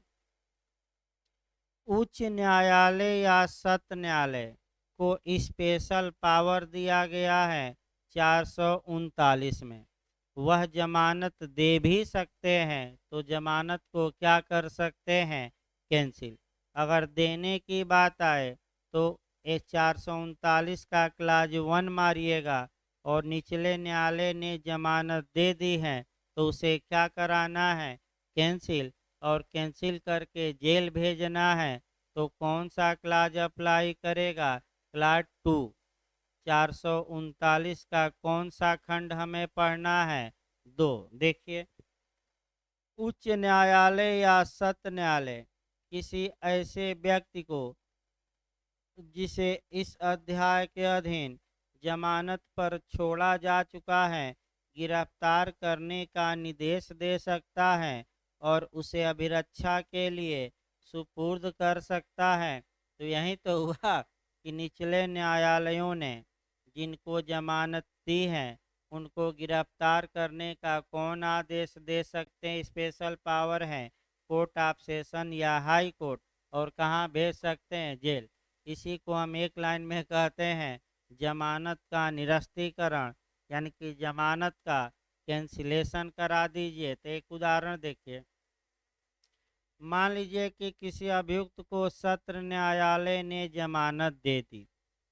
उच्च न्यायालय या सत्र न्यायालय को स्पेशल पावर दिया गया है 439 में। वह जमानत दे भी सकते हैं, तो जमानत को क्या कर सकते हैं, कैंसिल। अगर देने की बात आए तो 439 का क्लाज 1 मारिएगा और निचले न्यायालय ने जमानत दे दी है तो उसे क्या कराना है, कैंसिल। और कैंसिल करके जेल भेजना है तो कौन सा क्लाज अप्लाई करेगा, क्लाज 2। 439 का कौन सा खंड हमें पढ़ना है, 2। देखिए, उच्च न्यायालय या सत्र न्यायालय किसी ऐसे व्यक्ति को जिसे इस अध्याय के अधीन जमानत पर छोड़ा जा चुका है गिरफ्तार करने का निर्देश दे सकता है और उसे अभिरक्षा के लिए सुपुर्द कर सकता है। तो यही तो हुआ कि निचले न्यायालयों ने जिनको जमानत दी है उनको गिरफ्तार करने का कौन आदेश दे सकते हैं, स्पेशल पावर है कोर्ट ऑफ सेशन या हाई कोर्ट। और कहाँ भेज सकते हैं, जेल। इसी को हम एक लाइन में कहते हैं जमानत का निरस्तीकरण, यानी कि जमानत का कैंसिलेशन करा दीजिए। तो एक उदाहरण देखिए, मान लीजिए कि किसी अभियुक्त को सत्र न्यायालय ने जमानत दे दी,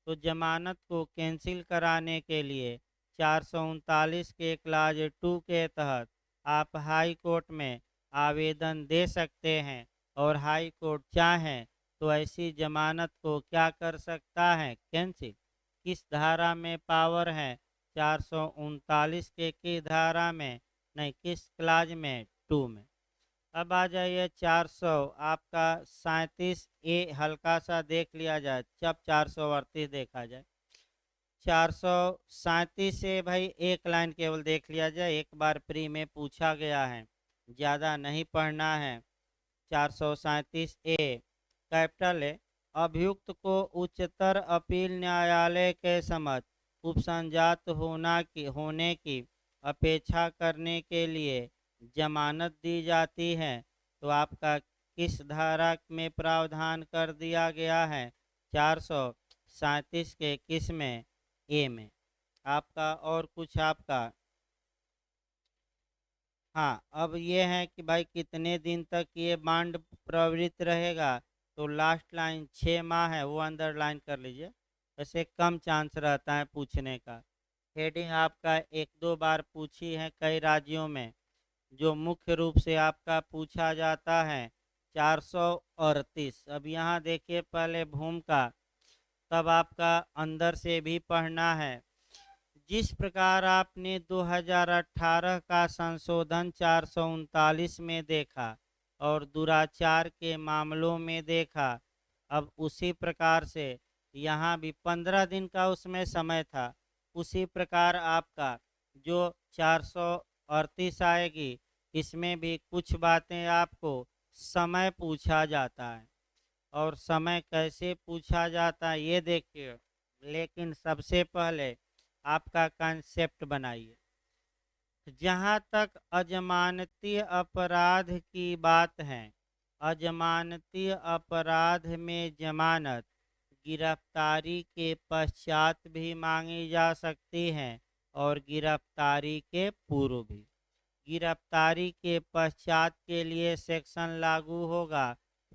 तो जमानत को कैंसिल कराने के लिए 439 के क्लाज 2 के तहत आप हाई कोर्ट में आवेदन दे सकते हैं और हाई कोर्ट चाहें तो ऐसी जमानत को क्या कर सकता है, कैंसिल। किस धारा में पावर है, 439 के किस धारा में, नहीं किस क्लाज में, 2 में। अब आ जाइए 400 आपका 37 ए हल्का सा देख लिया जाए, जब 438 देखा जाए। 437 से भाई एक लाइन केवल देख लिया जाए, एक बार प्री में पूछा गया है, ज़्यादा नहीं पढ़ना है। 437 ए कैपिटल ए, अभियुक्त को उच्चतर अपील न्यायालय के समक्ष उपसंजात होने की अपेक्षा करने के लिए जमानत दी जाती है। तो आपका किस धारा में प्रावधान कर दिया गया है, 437 के किस में, ए में। आपका और कुछ आपका, हाँ अब ये है कि भाई कितने दिन तक ये बांड प्रवृत्त रहेगा। तो लास्ट लाइन 6 माह है वो अंडरलाइन कर लीजिए, वैसे कम चांस रहता है पूछने का। हेडिंग आपका एक दो बार पूछी है कई राज्यों में, जो मुख्य रूप से आपका पूछा जाता है 438। अब यहाँ देखिए पहले भूमिका, तब आपका अंदर से भी पढ़ना है। जिस प्रकार आपने 2018 का संशोधन 439 में देखा और दुराचार के मामलों में देखा, अब उसी प्रकार से यहाँ भी 15 दिन का उसमें समय था। उसी प्रकार आपका जो 438 आएगी, इसमें भी कुछ बातें आपको समय पूछा जाता है। और समय कैसे पूछा जाता है ये देखिए, लेकिन सबसे पहले आपका कंसेप्ट बनाइए। जहाँ तक अजमानती अपराध की बात है, अजमानती अपराध में जमानत गिरफ्तारी के पश्चात भी मांगी जा सकती है और गिरफ्तारी के पूर्व भी। गिरफ्तारी के पश्चात के लिए सेक्शन लागू होगा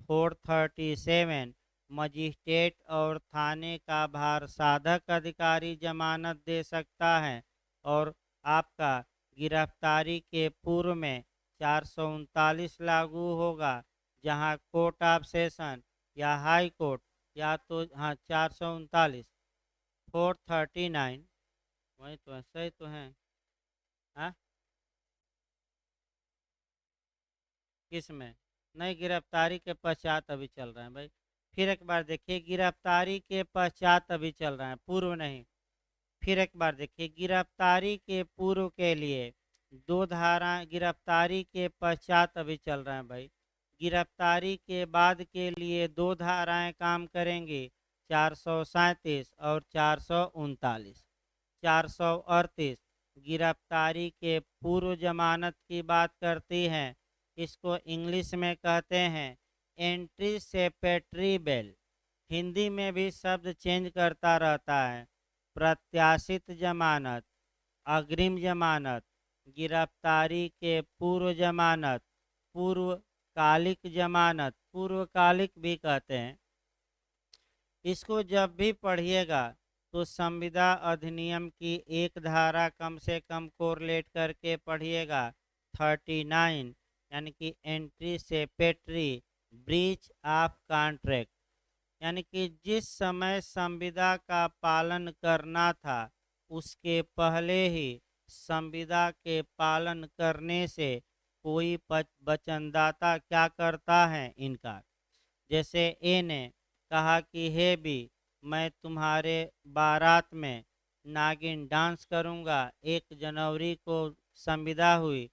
437। मजिस्ट्रेट और थाने का भार साधक अधिकारी जमानत दे सकता है। और आपका गिरफ्तारी के पूर्व में 439 लागू होगा, जहां कोर्ट ऑफ सेशन या हाई कोर्ट या तो हाँ 439 439, वही तो है, सही तो है। हाँ किस में, नहीं गिरफ्तारी के पश्चात अभी चल रहे हैं भाई। फिर एक बार देखिए, गिरफ्तारी के पश्चात अभी चल रहे हैं, पूर्व नहीं। फिर एक बार देखिए, गिरफ्तारी के पूर्व के लिए दो धारा गिरफ्तारी के पश्चात अभी चल रहा है भाई, गिरफ्तारी के बाद के लिए दो धाराएं काम करेंगी, 437 और 439। 438 गिरफ्तारी के पूर्व जमानत की बात करती है, इसको इंग्लिश में कहते हैं एंटीसिपेटरी बेल। हिंदी में भी शब्द चेंज करता रहता है। प्रत्याशित जमानत, अग्रिम जमानत, गिरफ्तारी के पूर्व जमानत, पूर्वकालिक जमानत, पूर्वकालिक भी कहते हैं। इसको जब भी पढ़िएगा तो संविदा अधिनियम की एक धारा कम से कम कोरिलेट करके पढ़िएगा, 39, यानी कि एंटीसिपेटरी ब्रीच ऑफ कॉन्ट्रैक्ट, यानी कि जिस समय संविदा का पालन करना था उसके पहले ही संविदा के पालन करने से कोई वचनदाता क्या करता है, इनकार। जैसे ए ने कहा कि हे बी, मैं तुम्हारे बारात में नागिन डांस करूंगा। 1 जनवरी को संविदा हुई,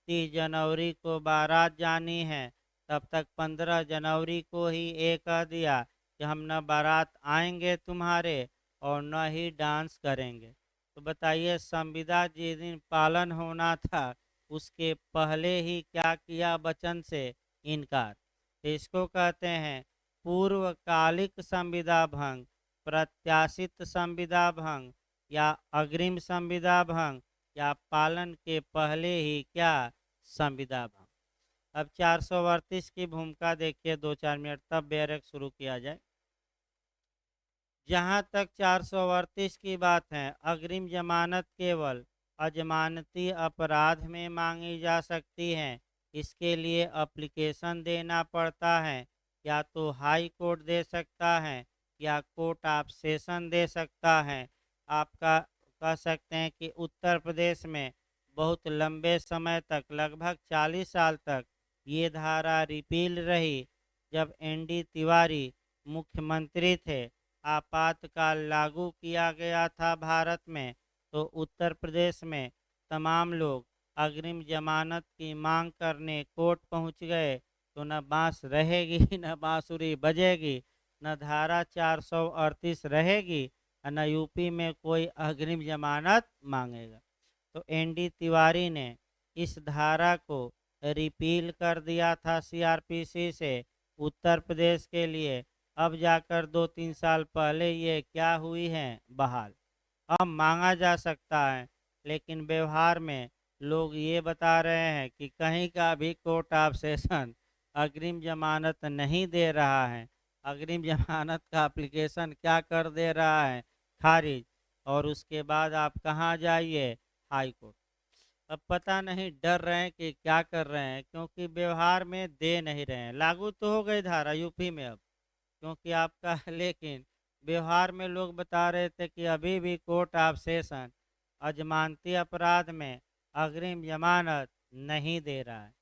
30 जनवरी को बारात जानी है, तब तक 15 जनवरी को ही ए कह दिया कि हम न बारात आएंगे तुम्हारे और न ही डांस करेंगे। तो बताइए संविदा जिस दिन पालन होना था उसके पहले ही क्या किया, वचन से इनकार। तो इसको कहते हैं पूर्वकालिक संविदा भंग, प्रत्याशित संविदा भंग, या अग्रिम संविदा भंग, या पालन के पहले ही क्या, संविदा भंग। अब 438 की भूमिका देखिए 2-4 मिनट, तब बैरक शुरू किया जाए। जहाँ तक 438 की बात है, अग्रिम जमानत केवल अजमानती अपराध में मांगी जा सकती है। इसके लिए एप्लीकेशन देना पड़ता है, या तो हाई कोर्ट दे सकता है या कोर्ट ऑफ सेशन दे सकता है। आपका कह सकते हैं कि उत्तर प्रदेश में बहुत लंबे समय तक, लगभग 40 साल तक ये धारा रिपील रही। जब एनडी तिवारी मुख्यमंत्री थे, आपातकाल लागू किया गया था भारत में, तो उत्तर प्रदेश में तमाम लोग अग्रिम जमानत की मांग करने कोर्ट पहुंच गए। तो न बांस रहेगी, न बांसुरी बजेगी, न धारा 438 रहेगी, और न यूपी में कोई अग्रिम जमानत मांगेगा। तो एनडी तिवारी ने इस धारा को रिपील कर दिया था सीआरपीसी से उत्तर प्रदेश के लिए। अब जाकर 2-3 साल पहले ये क्या हुई है, बहाल। अब मांगा जा सकता है, लेकिन व्यवहार में लोग ये बता रहे हैं कि कहीं का भी कोर्ट ऑफ सेशन अग्रिम जमानत नहीं दे रहा है। अग्रिम जमानत का एप्लीकेशन क्या कर दे रहा है, खारिज। और उसके बाद आप कहाँ जाइए, हाई कोर्ट। अब पता नहीं डर रहे हैं कि क्या कर रहे हैं, क्योंकि व्यवहार में दे नहीं रहे हैं। लागू तो हो गई धारा यूपी में अब, क्योंकि आपका लेकिन व्यवहार में लोग बता रहे थे कि अभी भी कोर्ट ऑफ सेशन अजमानती अपराध में अग्रिम जमानत नहीं दे रहा है।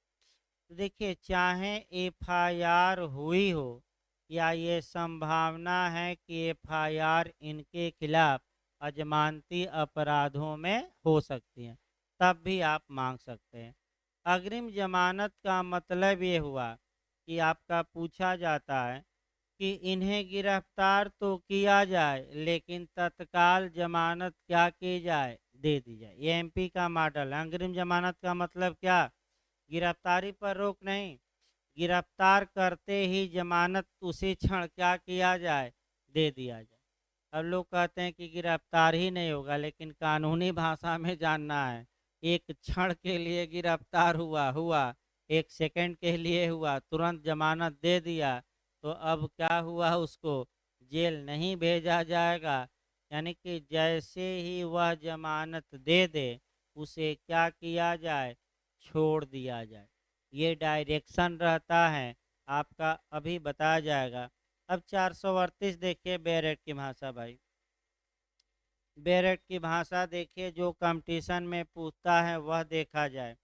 तो देखिए, चाहे एफआईआर हुई हो या ये संभावना है कि एफआईआर इनके खिलाफ अजमानती अपराधों में हो सकती है, तब भी आप मांग सकते हैं। अग्रिम जमानत का मतलब ये हुआ कि आपका पूछा जाता है कि इन्हें गिरफ्तार तो किया जाए, लेकिन तत्काल जमानत क्या की जाए, दे दी जाए। ये एमपी का मॉडल है। अग्रिम जमानत का मतलब क्या, गिरफ्तारी पर रोक नहीं, गिरफ्तार करते ही जमानत उसी क्षण क्या किया जाए, दे दिया जाए। अब लोग कहते हैं कि गिरफ्तार ही नहीं होगा, लेकिन कानूनी भाषा में जानना है, एक क्षण के लिए गिरफ्तार हुआ हुआ, 1 सेकंड के लिए हुआ, तुरंत जमानत दे दिया, तो अब क्या हुआ, उसको जेल नहीं भेजा जाएगा। यानी कि जैसे ही वह जमानत दे दे, उसे क्या किया जाए, छोड़ दिया जाए। ये डायरेक्शन रहता है आपका, अभी बताया जाएगा। अब 438 देखिए बैरेट की भाषा भाई, बैरेट की भाषा देखिए, जो कंपटीशन में पूछता है वह देखा जाए।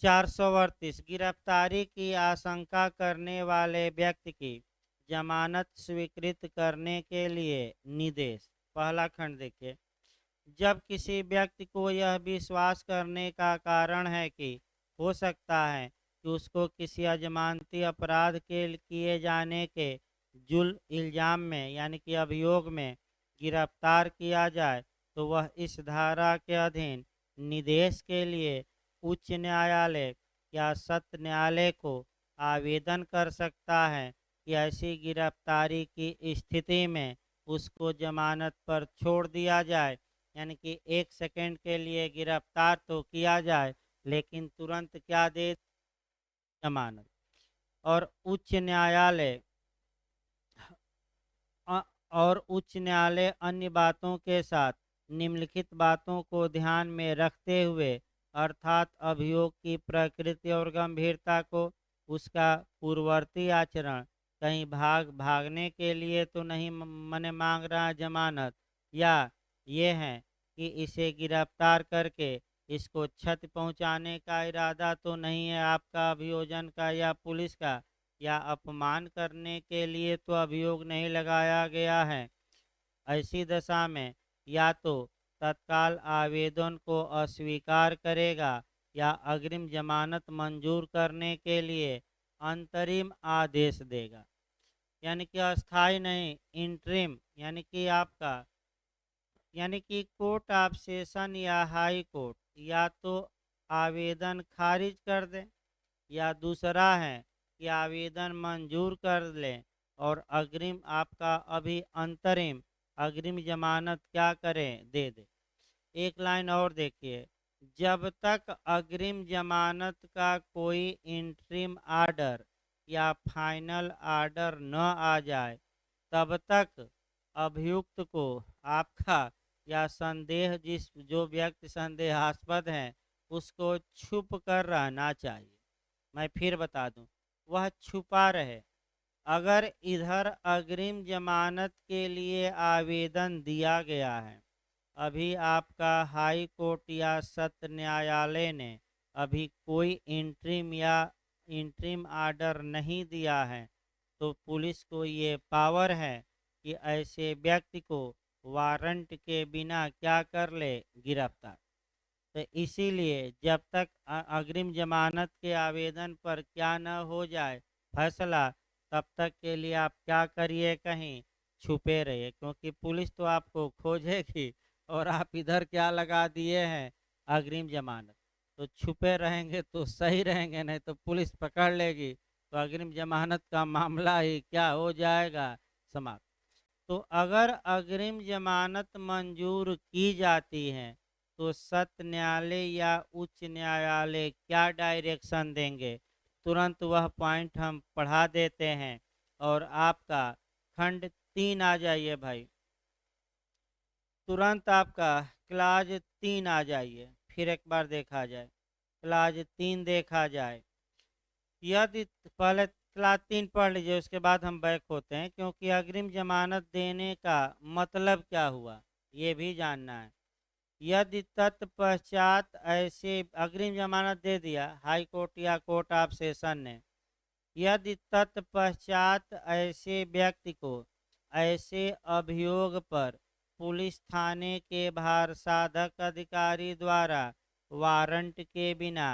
438 गिरफ्तारी की आशंका करने वाले व्यक्ति की जमानत स्वीकृत करने के लिए निर्देश। पहला खंड देखिए, जब किसी व्यक्ति को यह विश्वास करने का कारण है कि हो सकता है कि उसको किसी अजमानती अपराध के किए जाने के जुल्म इल्ज़ाम में यानी कि अभियोग में गिरफ्तार किया जाए, तो वह इस धारा के अधीन निदेश के लिए उच्च न्यायालय या सत्र न्यायालय को आवेदन कर सकता है कि ऐसी गिरफ्तारी की स्थिति में उसको जमानत पर छोड़ दिया जाए। यानी कि 1 सेकंड के लिए गिरफ्तार तो किया जाए, लेकिन तुरंत क्या दे, जमानत। और उच्च न्यायालय अ, और उच्च न्यायालय अन्य बातों के साथ निम्नलिखित बातों को ध्यान में रखते हुए, अर्थात अभियोग की प्रकृति और गंभीरता को, उसका पूर्ववर्ती आचरण, कहीं भागने के लिए तो नहीं मने मांग रहा जमानत, या ये है कि इसे गिरफ्तार करके इसको क्षति पहुंचाने का इरादा तो नहीं है आपका अभियोजन का या पुलिस का, या अपमान करने के लिए तो अभियोग नहीं लगाया गया है। ऐसी दशा में या तो तत्काल आवेदन को अस्वीकार करेगा या अग्रिम जमानत मंजूर करने के लिए अंतरिम आदेश देगा। यानी कि अस्थाई नहीं, इंटरिम, यानी कि आपका, यानी कि कोर्ट ऑफ सेशन या हाई कोर्ट या तो आवेदन खारिज कर दे, या दूसरा है कि आवेदन मंजूर कर लें और अग्रिम आपका अभी अंतरिम अग्रिम जमानत क्या करें, दे दे। एक लाइन और देखिए, जब तक अग्रिम जमानत का कोई इंटरिम आर्डर या फाइनल आर्डर न आ जाए, तब तक अभियुक्त को आपका या संदेह जो व्यक्ति संदेहास्पद है उसको छुप कर रहना चाहिए। मैं फिर बता दूं, वह छुपा रहे। अगर इधर अग्रिम जमानत के लिए आवेदन दिया गया है, अभी आपका हाई कोर्ट या सत्र न्यायालय ने अभी कोई इंटरिम या इंटरिम आर्डर नहीं दिया है, तो पुलिस को ये पावर है कि ऐसे व्यक्ति को वारंट के बिना क्या कर ले, गिरफ्तार। तो इसीलिए जब तक अग्रिम जमानत के आवेदन पर क्या न हो जाए फैसला, तब तक के लिए आप क्या करिए, कहीं छुपे रहिए, क्योंकि पुलिस तो आपको खोजेगी और आप इधर क्या लगा दिए हैं, अग्रिम जमानत। तो छुपे रहेंगे तो सही रहेंगे, नहीं तो पुलिस पकड़ लेगी, तो अग्रिम जमानत का मामला ही क्या हो जाएगा, समाप्त। तो अगर अग्रिम जमानत मंजूर की जाती है, तो सत्र न्यायालय या उच्च न्यायालय क्या डायरेक्शन देंगे, तुरंत वह पॉइंट हम पढ़ा देते हैं। और आपका खंड 3 आ जाइए भाई, तुरंत आपका क्लाज 3 आ जाइए, फिर एक बार देखा जाए, क्लाज 3 देखा जाए। यदि पहले क्लास 3 पढ़ लीजिए, उसके बाद हम बैक होते हैं, क्योंकि अग्रिम जमानत देने का मतलब क्या हुआ ये भी जानना है। यदि तत्पश्चात ऐसे अग्रिम जमानत दे दिया हाई कोर्ट या कोर्ट ऑफ सेशन ने, यदि तत्पश्चात ऐसे व्यक्ति को ऐसे अभियोग पर पुलिस थाने के भार साधक अधिकारी द्वारा वारंट के बिना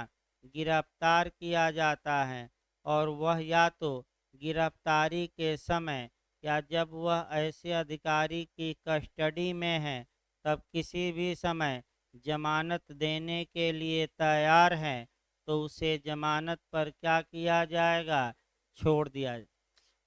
गिरफ्तार किया जाता है, और वह या तो गिरफ्तारी के समय या जब वह ऐसे अधिकारी की कस्टडी में है तब किसी भी समय जमानत देने के लिए तैयार है, तो उसे जमानत पर क्या किया जाएगा, छोड़ दिया जाए।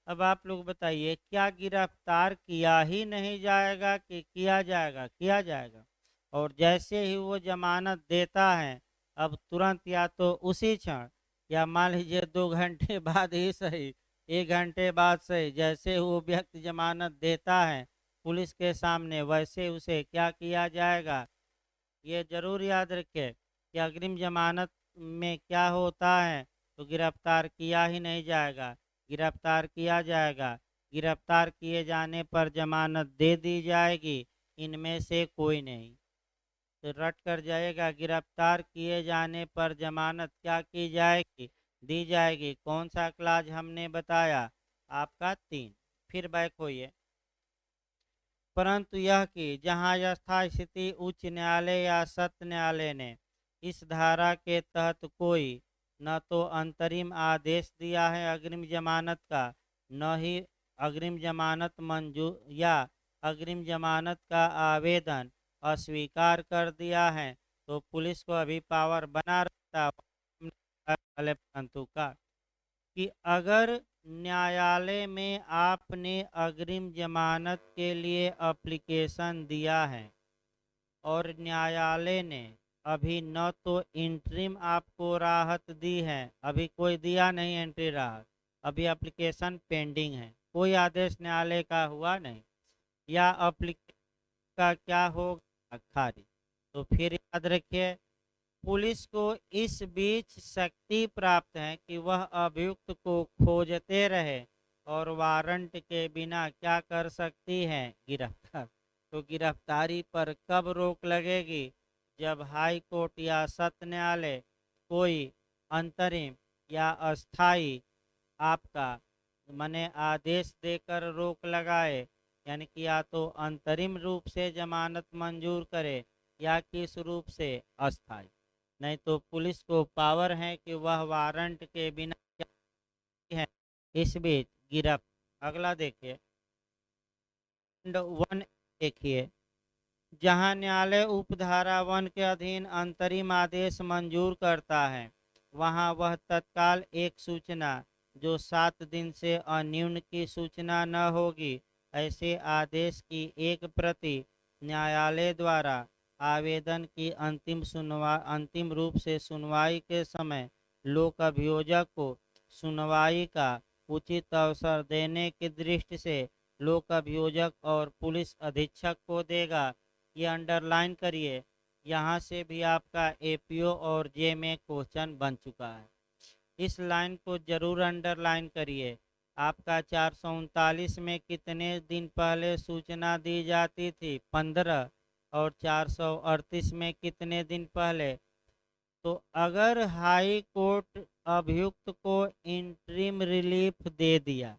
अब आप लोग बताइए, क्या गिरफ्तार किया ही नहीं जाएगा कि किया जाएगा, किया जाएगा। और जैसे ही वो जमानत देता है, अब तुरंत या तो उसी क्षण या मान लीजिए 2 घंटे बाद ही सही, 1 घंटे बाद सही, जैसे वो व्यक्ति जमानत देता है पुलिस के सामने, वैसे उसे क्या किया जाएगा। ये जरूर याद रखें कि अग्रिम जमानत में क्या होता है, तो गिरफ्तार किया ही नहीं जाएगा, गिरफ्तार किया जाएगा। गिरफ्तार किए जाने पर जमानत दे दी जाएगी, इनमें से कोई नहीं। तो रट कर जाएगा, गिरफ्तार किए जाने पर जमानत क्या की जाएगी, दी जाएगी। कौन सा क्लास हमने बताया, आपका 3। फिर बैक होइए, परंतु यह कि जहां यथास्थिति उच्च न्यायालय या सत्र न्यायालय ने इस धारा के तहत कोई न तो अंतरिम आदेश दिया है अग्रिम जमानत का, न ही अग्रिम जमानत मंजूर या अग्रिम जमानत का आवेदन अस्वीकार कर दिया है, तो पुलिस को अभी पावर बना रहता है वाले परंतु का कि अगर न्यायालय में आपने अग्रिम जमानत के लिए एप्लीकेशन दिया है और न्यायालय ने अभी न तो इंटरिम आपको राहत दी है, अभी कोई दिया नहीं एंट्री राहत, अभी एप्लीकेशन पेंडिंग है, कोई आदेश न्यायालय का हुआ नहीं, या एप्लीकेशन का क्या होगा खारिज, तो फिर याद रखिए पुलिस को इस बीच शक्ति प्राप्त है कि वह अभियुक्त को खोजते रहे और वारंट के बिना क्या कर सकती है, गिरफ्तार। तो गिरफ्तारी पर कब रोक लगेगी, जब हाई कोर्ट या सत्र न्यायालय कोई अंतरिम या अस्थाई आपका माने आदेश देकर रोक लगाए, यानी कि या तो अंतरिम रूप से जमानत मंजूर करे या किस रूप से अस्थाई, नहीं तो पुलिस को पावर है कि वह वारंट के बिना क्या है इस बीच गिरफ्त। अगला देखिए 1 देखिए, जहां न्यायालय उपधारा 1 के अधीन अंतरिम आदेश मंजूर करता है वहां वह तत्काल एक सूचना जो 7 दिन से अन्यून की सूचना न होगी, ऐसे आदेश की एक प्रति न्यायालय द्वारा आवेदन की अंतिम रूप से सुनवाई के समय लोक अभियोजक को सुनवाई का उचित अवसर देने की दृष्टि से लोक अभियोजक और पुलिस अधीक्षक को देगा। ये अंडरलाइन करिए, यहाँ से भी आपका एपीओ और जे में क्वेश्चन बन चुका है, इस लाइन को जरूर अंडरलाइन करिए। आपका 439 में कितने दिन पहले सूचना दी जाती थी, 15, और 438 में कितने दिन पहले। तो अगर हाई कोर्ट अभियुक्त को इंटरिम रिलीफ दे दिया,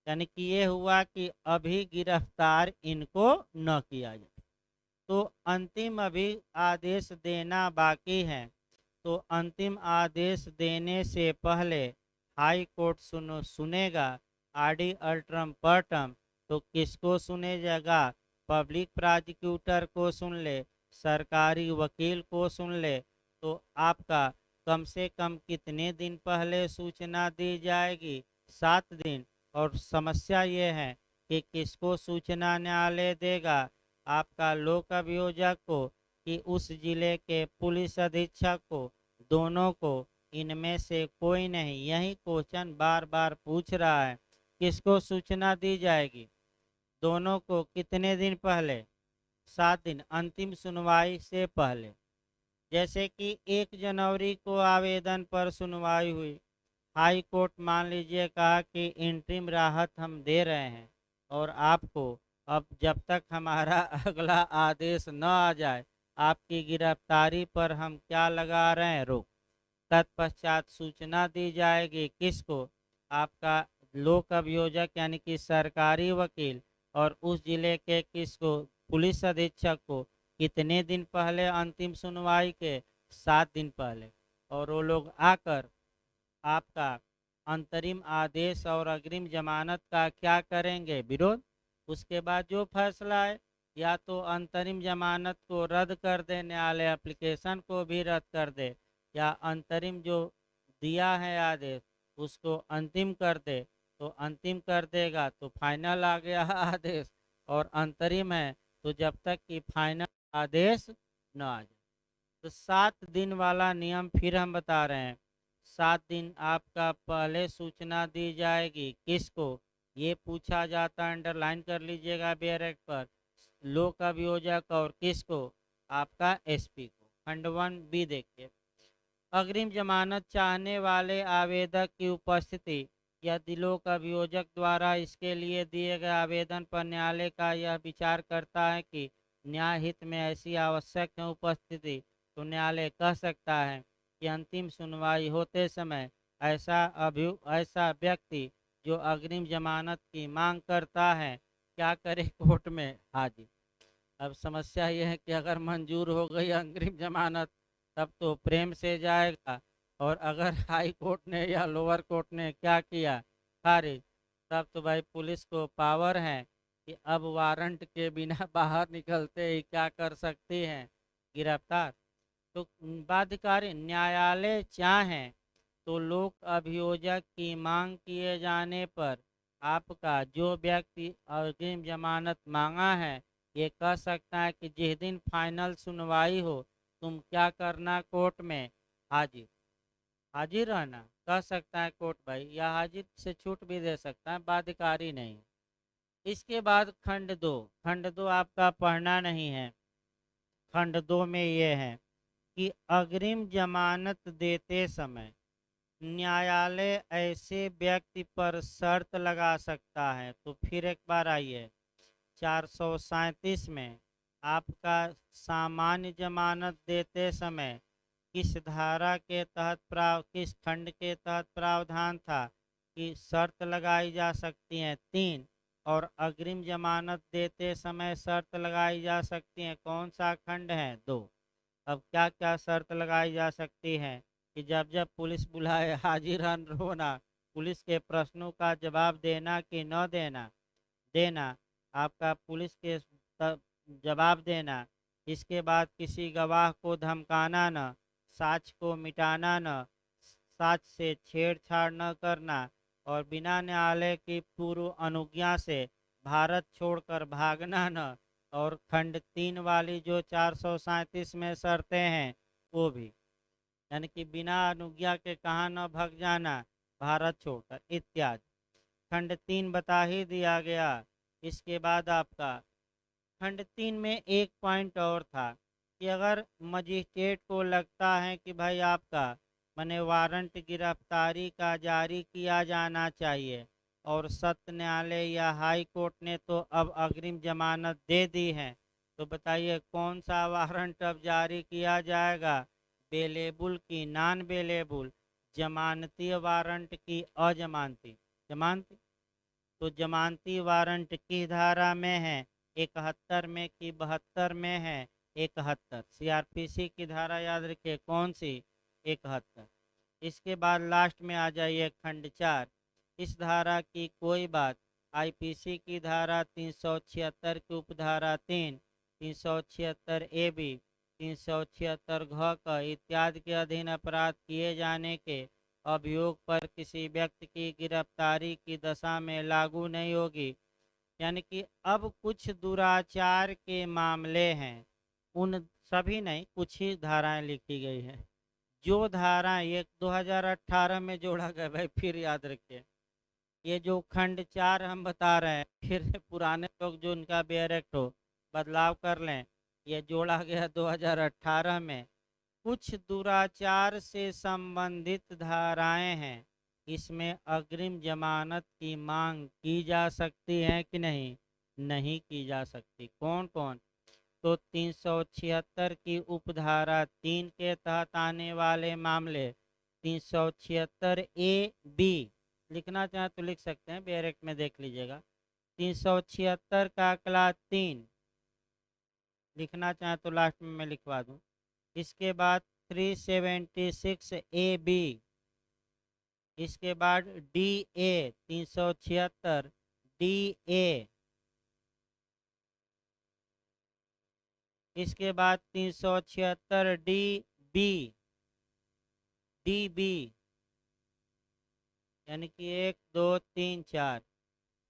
यानी कि ये हुआ कि अभी गिरफ्तार इनको न किया जाए, तो अंतिम अभी आदेश देना बाकी है, तो अंतिम आदेश देने से पहले हाई कोर्ट सुनेगा आडी अल्ट्रम पर्टम, तो किसको सुनेगा, पब्लिक प्रोसिक्यूटर को सुन ले, सरकारी वकील को सुन ले, तो आपका कम से कम कितने दिन पहले सूचना दी जाएगी, 7 दिन। और समस्या ये है कि किसको सूचना न्यायालय देगा, आपका लोक अभियोजक को कि उस जिले के पुलिस अधीक्षक को, दोनों को, इनमें से कोई नहीं। यही क्वेश्चन बार बार पूछ रहा है, किसको सूचना दी जाएगी, दोनों को कितने दिन पहले, 7 दिन अंतिम सुनवाई से पहले। जैसे कि 1 जनवरी को आवेदन पर सुनवाई हुई, हाई कोर्ट मान लीजिए कहा कि इंटरिम राहत हम दे रहे हैं और आपको अब जब तक हमारा अगला आदेश न आ जाए आपकी गिरफ्तारी पर हम क्या लगा रहे हैं, रोक। तत्पश्चात सूचना दी जाएगी किसको, आपका लोक अभियोजक यानी कि सरकारी वकील और उस जिले के किसको, पुलिस अधीक्षक को, कितने दिन पहले अंतिम सुनवाई के, 7 दिन पहले। और वो लोग आकर आपका अंतरिम आदेश और अग्रिम जमानत का क्या करेंगे, विरोध। उसके बाद जो फैसला है, या तो अंतरिम जमानत को रद्द कर दे, न्यायालय एप्लीकेशन को भी रद्द कर दे, या अंतरिम जो दिया है आदेश उसको अंतिम कर दे, तो अंतिम कर देगा तो फाइनल आ गया आदेश, और अंतरिम है तो जब तक कि फाइनल आदेश न आ जाए। तो 7 दिन वाला नियम फिर हम बता रहे हैं, 7 दिन आपका पहले सूचना दी जाएगी किसको, ये पूछा जाता है, अंडरलाइन कर लीजिएगा बैरक पर, लोक अभियोजक और किसको, आपका एसपी को। खंड 1 बी देखिए, अग्रिम जमानत चाहने वाले आवेदक की उपस्थिति यदि लोक अभियोजक द्वारा इसके लिए दिए गए आवेदन पर न्यायालय का यह विचार करता है कि न्याय हित में ऐसी आवश्यक है उपस्थिति, तो न्यायालय कह सकता है कि अंतिम सुनवाई होते समय ऐसा व्यक्ति जो अग्रिम जमानत की मांग करता है क्या करे कोर्ट में हाजिर। अब समस्या ये है कि अगर मंजूर हो गई अग्रिम जमानत तब तो प्रेम से जाएगा, और अगर हाई कोर्ट ने या लोअर कोर्ट ने क्या किया, खारिज, तब तो भाई पुलिस को पावर है कि अब वारंट के बिना बाहर निकलते ही क्या कर सकती है, गिरफ्तार। तो बाध्यकारी न्यायालय चाहें तो लोक अभियोजक की मांग किए जाने पर आपका जो व्यक्ति अग्रिम जमानत मांगा है ये कह सकता है कि जिस दिन फाइनल सुनवाई हो तुम क्या करना कोर्ट में, हाजिर। हाजिर रहना कह सकता है कोर्ट भाई, या हाजिर से छूट भी दे सकता है, बाध्यकारी नहीं। इसके बाद खंड दो आपका पढ़ना नहीं है। खंड दो में ये है कि अग्रिम जमानत देते समय न्यायालय ऐसे व्यक्ति पर शर्त लगा सकता है। तो फिर एक बार आइए, 437 में आपका सामान्य जमानत देते समय किस धारा के तहत किस खंड के तहत प्रावधान था कि शर्त लगाई जा सकती है, 3। और अग्रिम जमानत देते समय शर्त लगाई जा सकती है, कौन सा खंड है, 2। अब क्या क्या शर्त लगाई जा सकती है कि जब जब पुलिस बुलाए हाजिर होना, पुलिस के प्रश्नों का जवाब देना कि न देना, देना, आपका पुलिस के जवाब देना। इसके बाद किसी गवाह को धमकाना न, साक्ष्य को मिटाना न, साक्ष्य से छेड़छाड़ न करना, और बिना न्यायालय की पूर्व अनुज्ञा से भारत छोड़कर भागना न। और खंड 3 वाली जो 437 में शर्तें हैं वो भी, यानी कि बिना अनुज्ञा के कहाँ न भाग जाना, भारत छोड़कर इत्यादि। खंड 3 बता ही दिया गया। इसके बाद आपका खंड 3 में एक पॉइंट और था कि अगर मजिस्ट्रेट को लगता है कि भाई आपका माने वारंट गिरफ्तारी का जारी किया जाना चाहिए और सत्र न्यायालय या हाई कोर्ट ने तो अब अग्रिम जमानत दे दी है, तो बताइए कौन सा वारंट अब जारी किया जाएगा, बेलेबुल की नॉन बेलेबुल, जमानती वारंट की अजमानती, जमानती। तो जमानती वारंट किस धारा में है, 71 में कि 72 में है, 71। सीआरपीसी की धारा याद रखिए कौन सी, 71। इसके बाद लास्ट में आ जाइए खंड 4। इस धारा की कोई बात आईपीसी की धारा 376 की उपधारा 3, 376 ए बी, 376 घ क इत्यादि के अधीन अपराध किए जाने के अभियोग पर किसी व्यक्ति की गिरफ्तारी की दशा में लागू नहीं होगी। यानी कि अब कुछ दुराचार के मामले हैं, उन सभी नहीं, कुछ ही धाराएं लिखी गई हैं। जो धाराएं ये 2018 में जोड़ा गया भाई, फिर याद रखिए, ये जो खंड 4 हम बता रहे हैं, फिर पुराने लोग जो उनका बेयर एक्ट हो बदलाव कर लें, ये जोड़ा गया 2018 में। कुछ दुराचार से संबंधित धाराएं हैं, इसमें अग्रिम जमानत की मांग की जा सकती है कि नहीं, नहीं की जा सकती। कौन कौन, तो 376 की उपधारा 3 के तहत आने वाले मामले, 376 ए बी, लिखना चाहे तो लिख सकते हैं, बैरेक्ट में देख लीजिएगा, 376 का क्लास 3, लिखना चाहे तो लास्ट में मैं लिखवा दूं। इसके बाद 376 ए बी, इसके बाद डी ए, 376 डी ए, इसके बाद 376 डी बी, डी बी, यानी कि 1 2 3 4,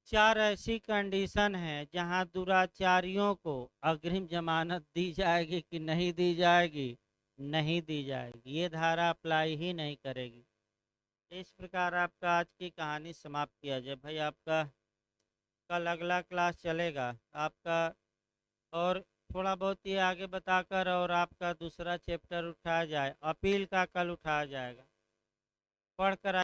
चार ऐसी कंडीशन है जहां दुराचारियों को अग्रिम जमानत दी जाएगी कि नहीं दी जाएगी, नहीं दी जाएगी, ये धारा अप्लाई ही नहीं करेगी। इस प्रकार आपका आज की कहानी समाप्त किया जाए भाई। आपका कल अगला क्लास चलेगा आपका, और थोड़ा बहुत ये आगे बताकर और आपका दूसरा चैप्टर उठाया जाए, अपील का कल उठाया जाएगा, पढ़कर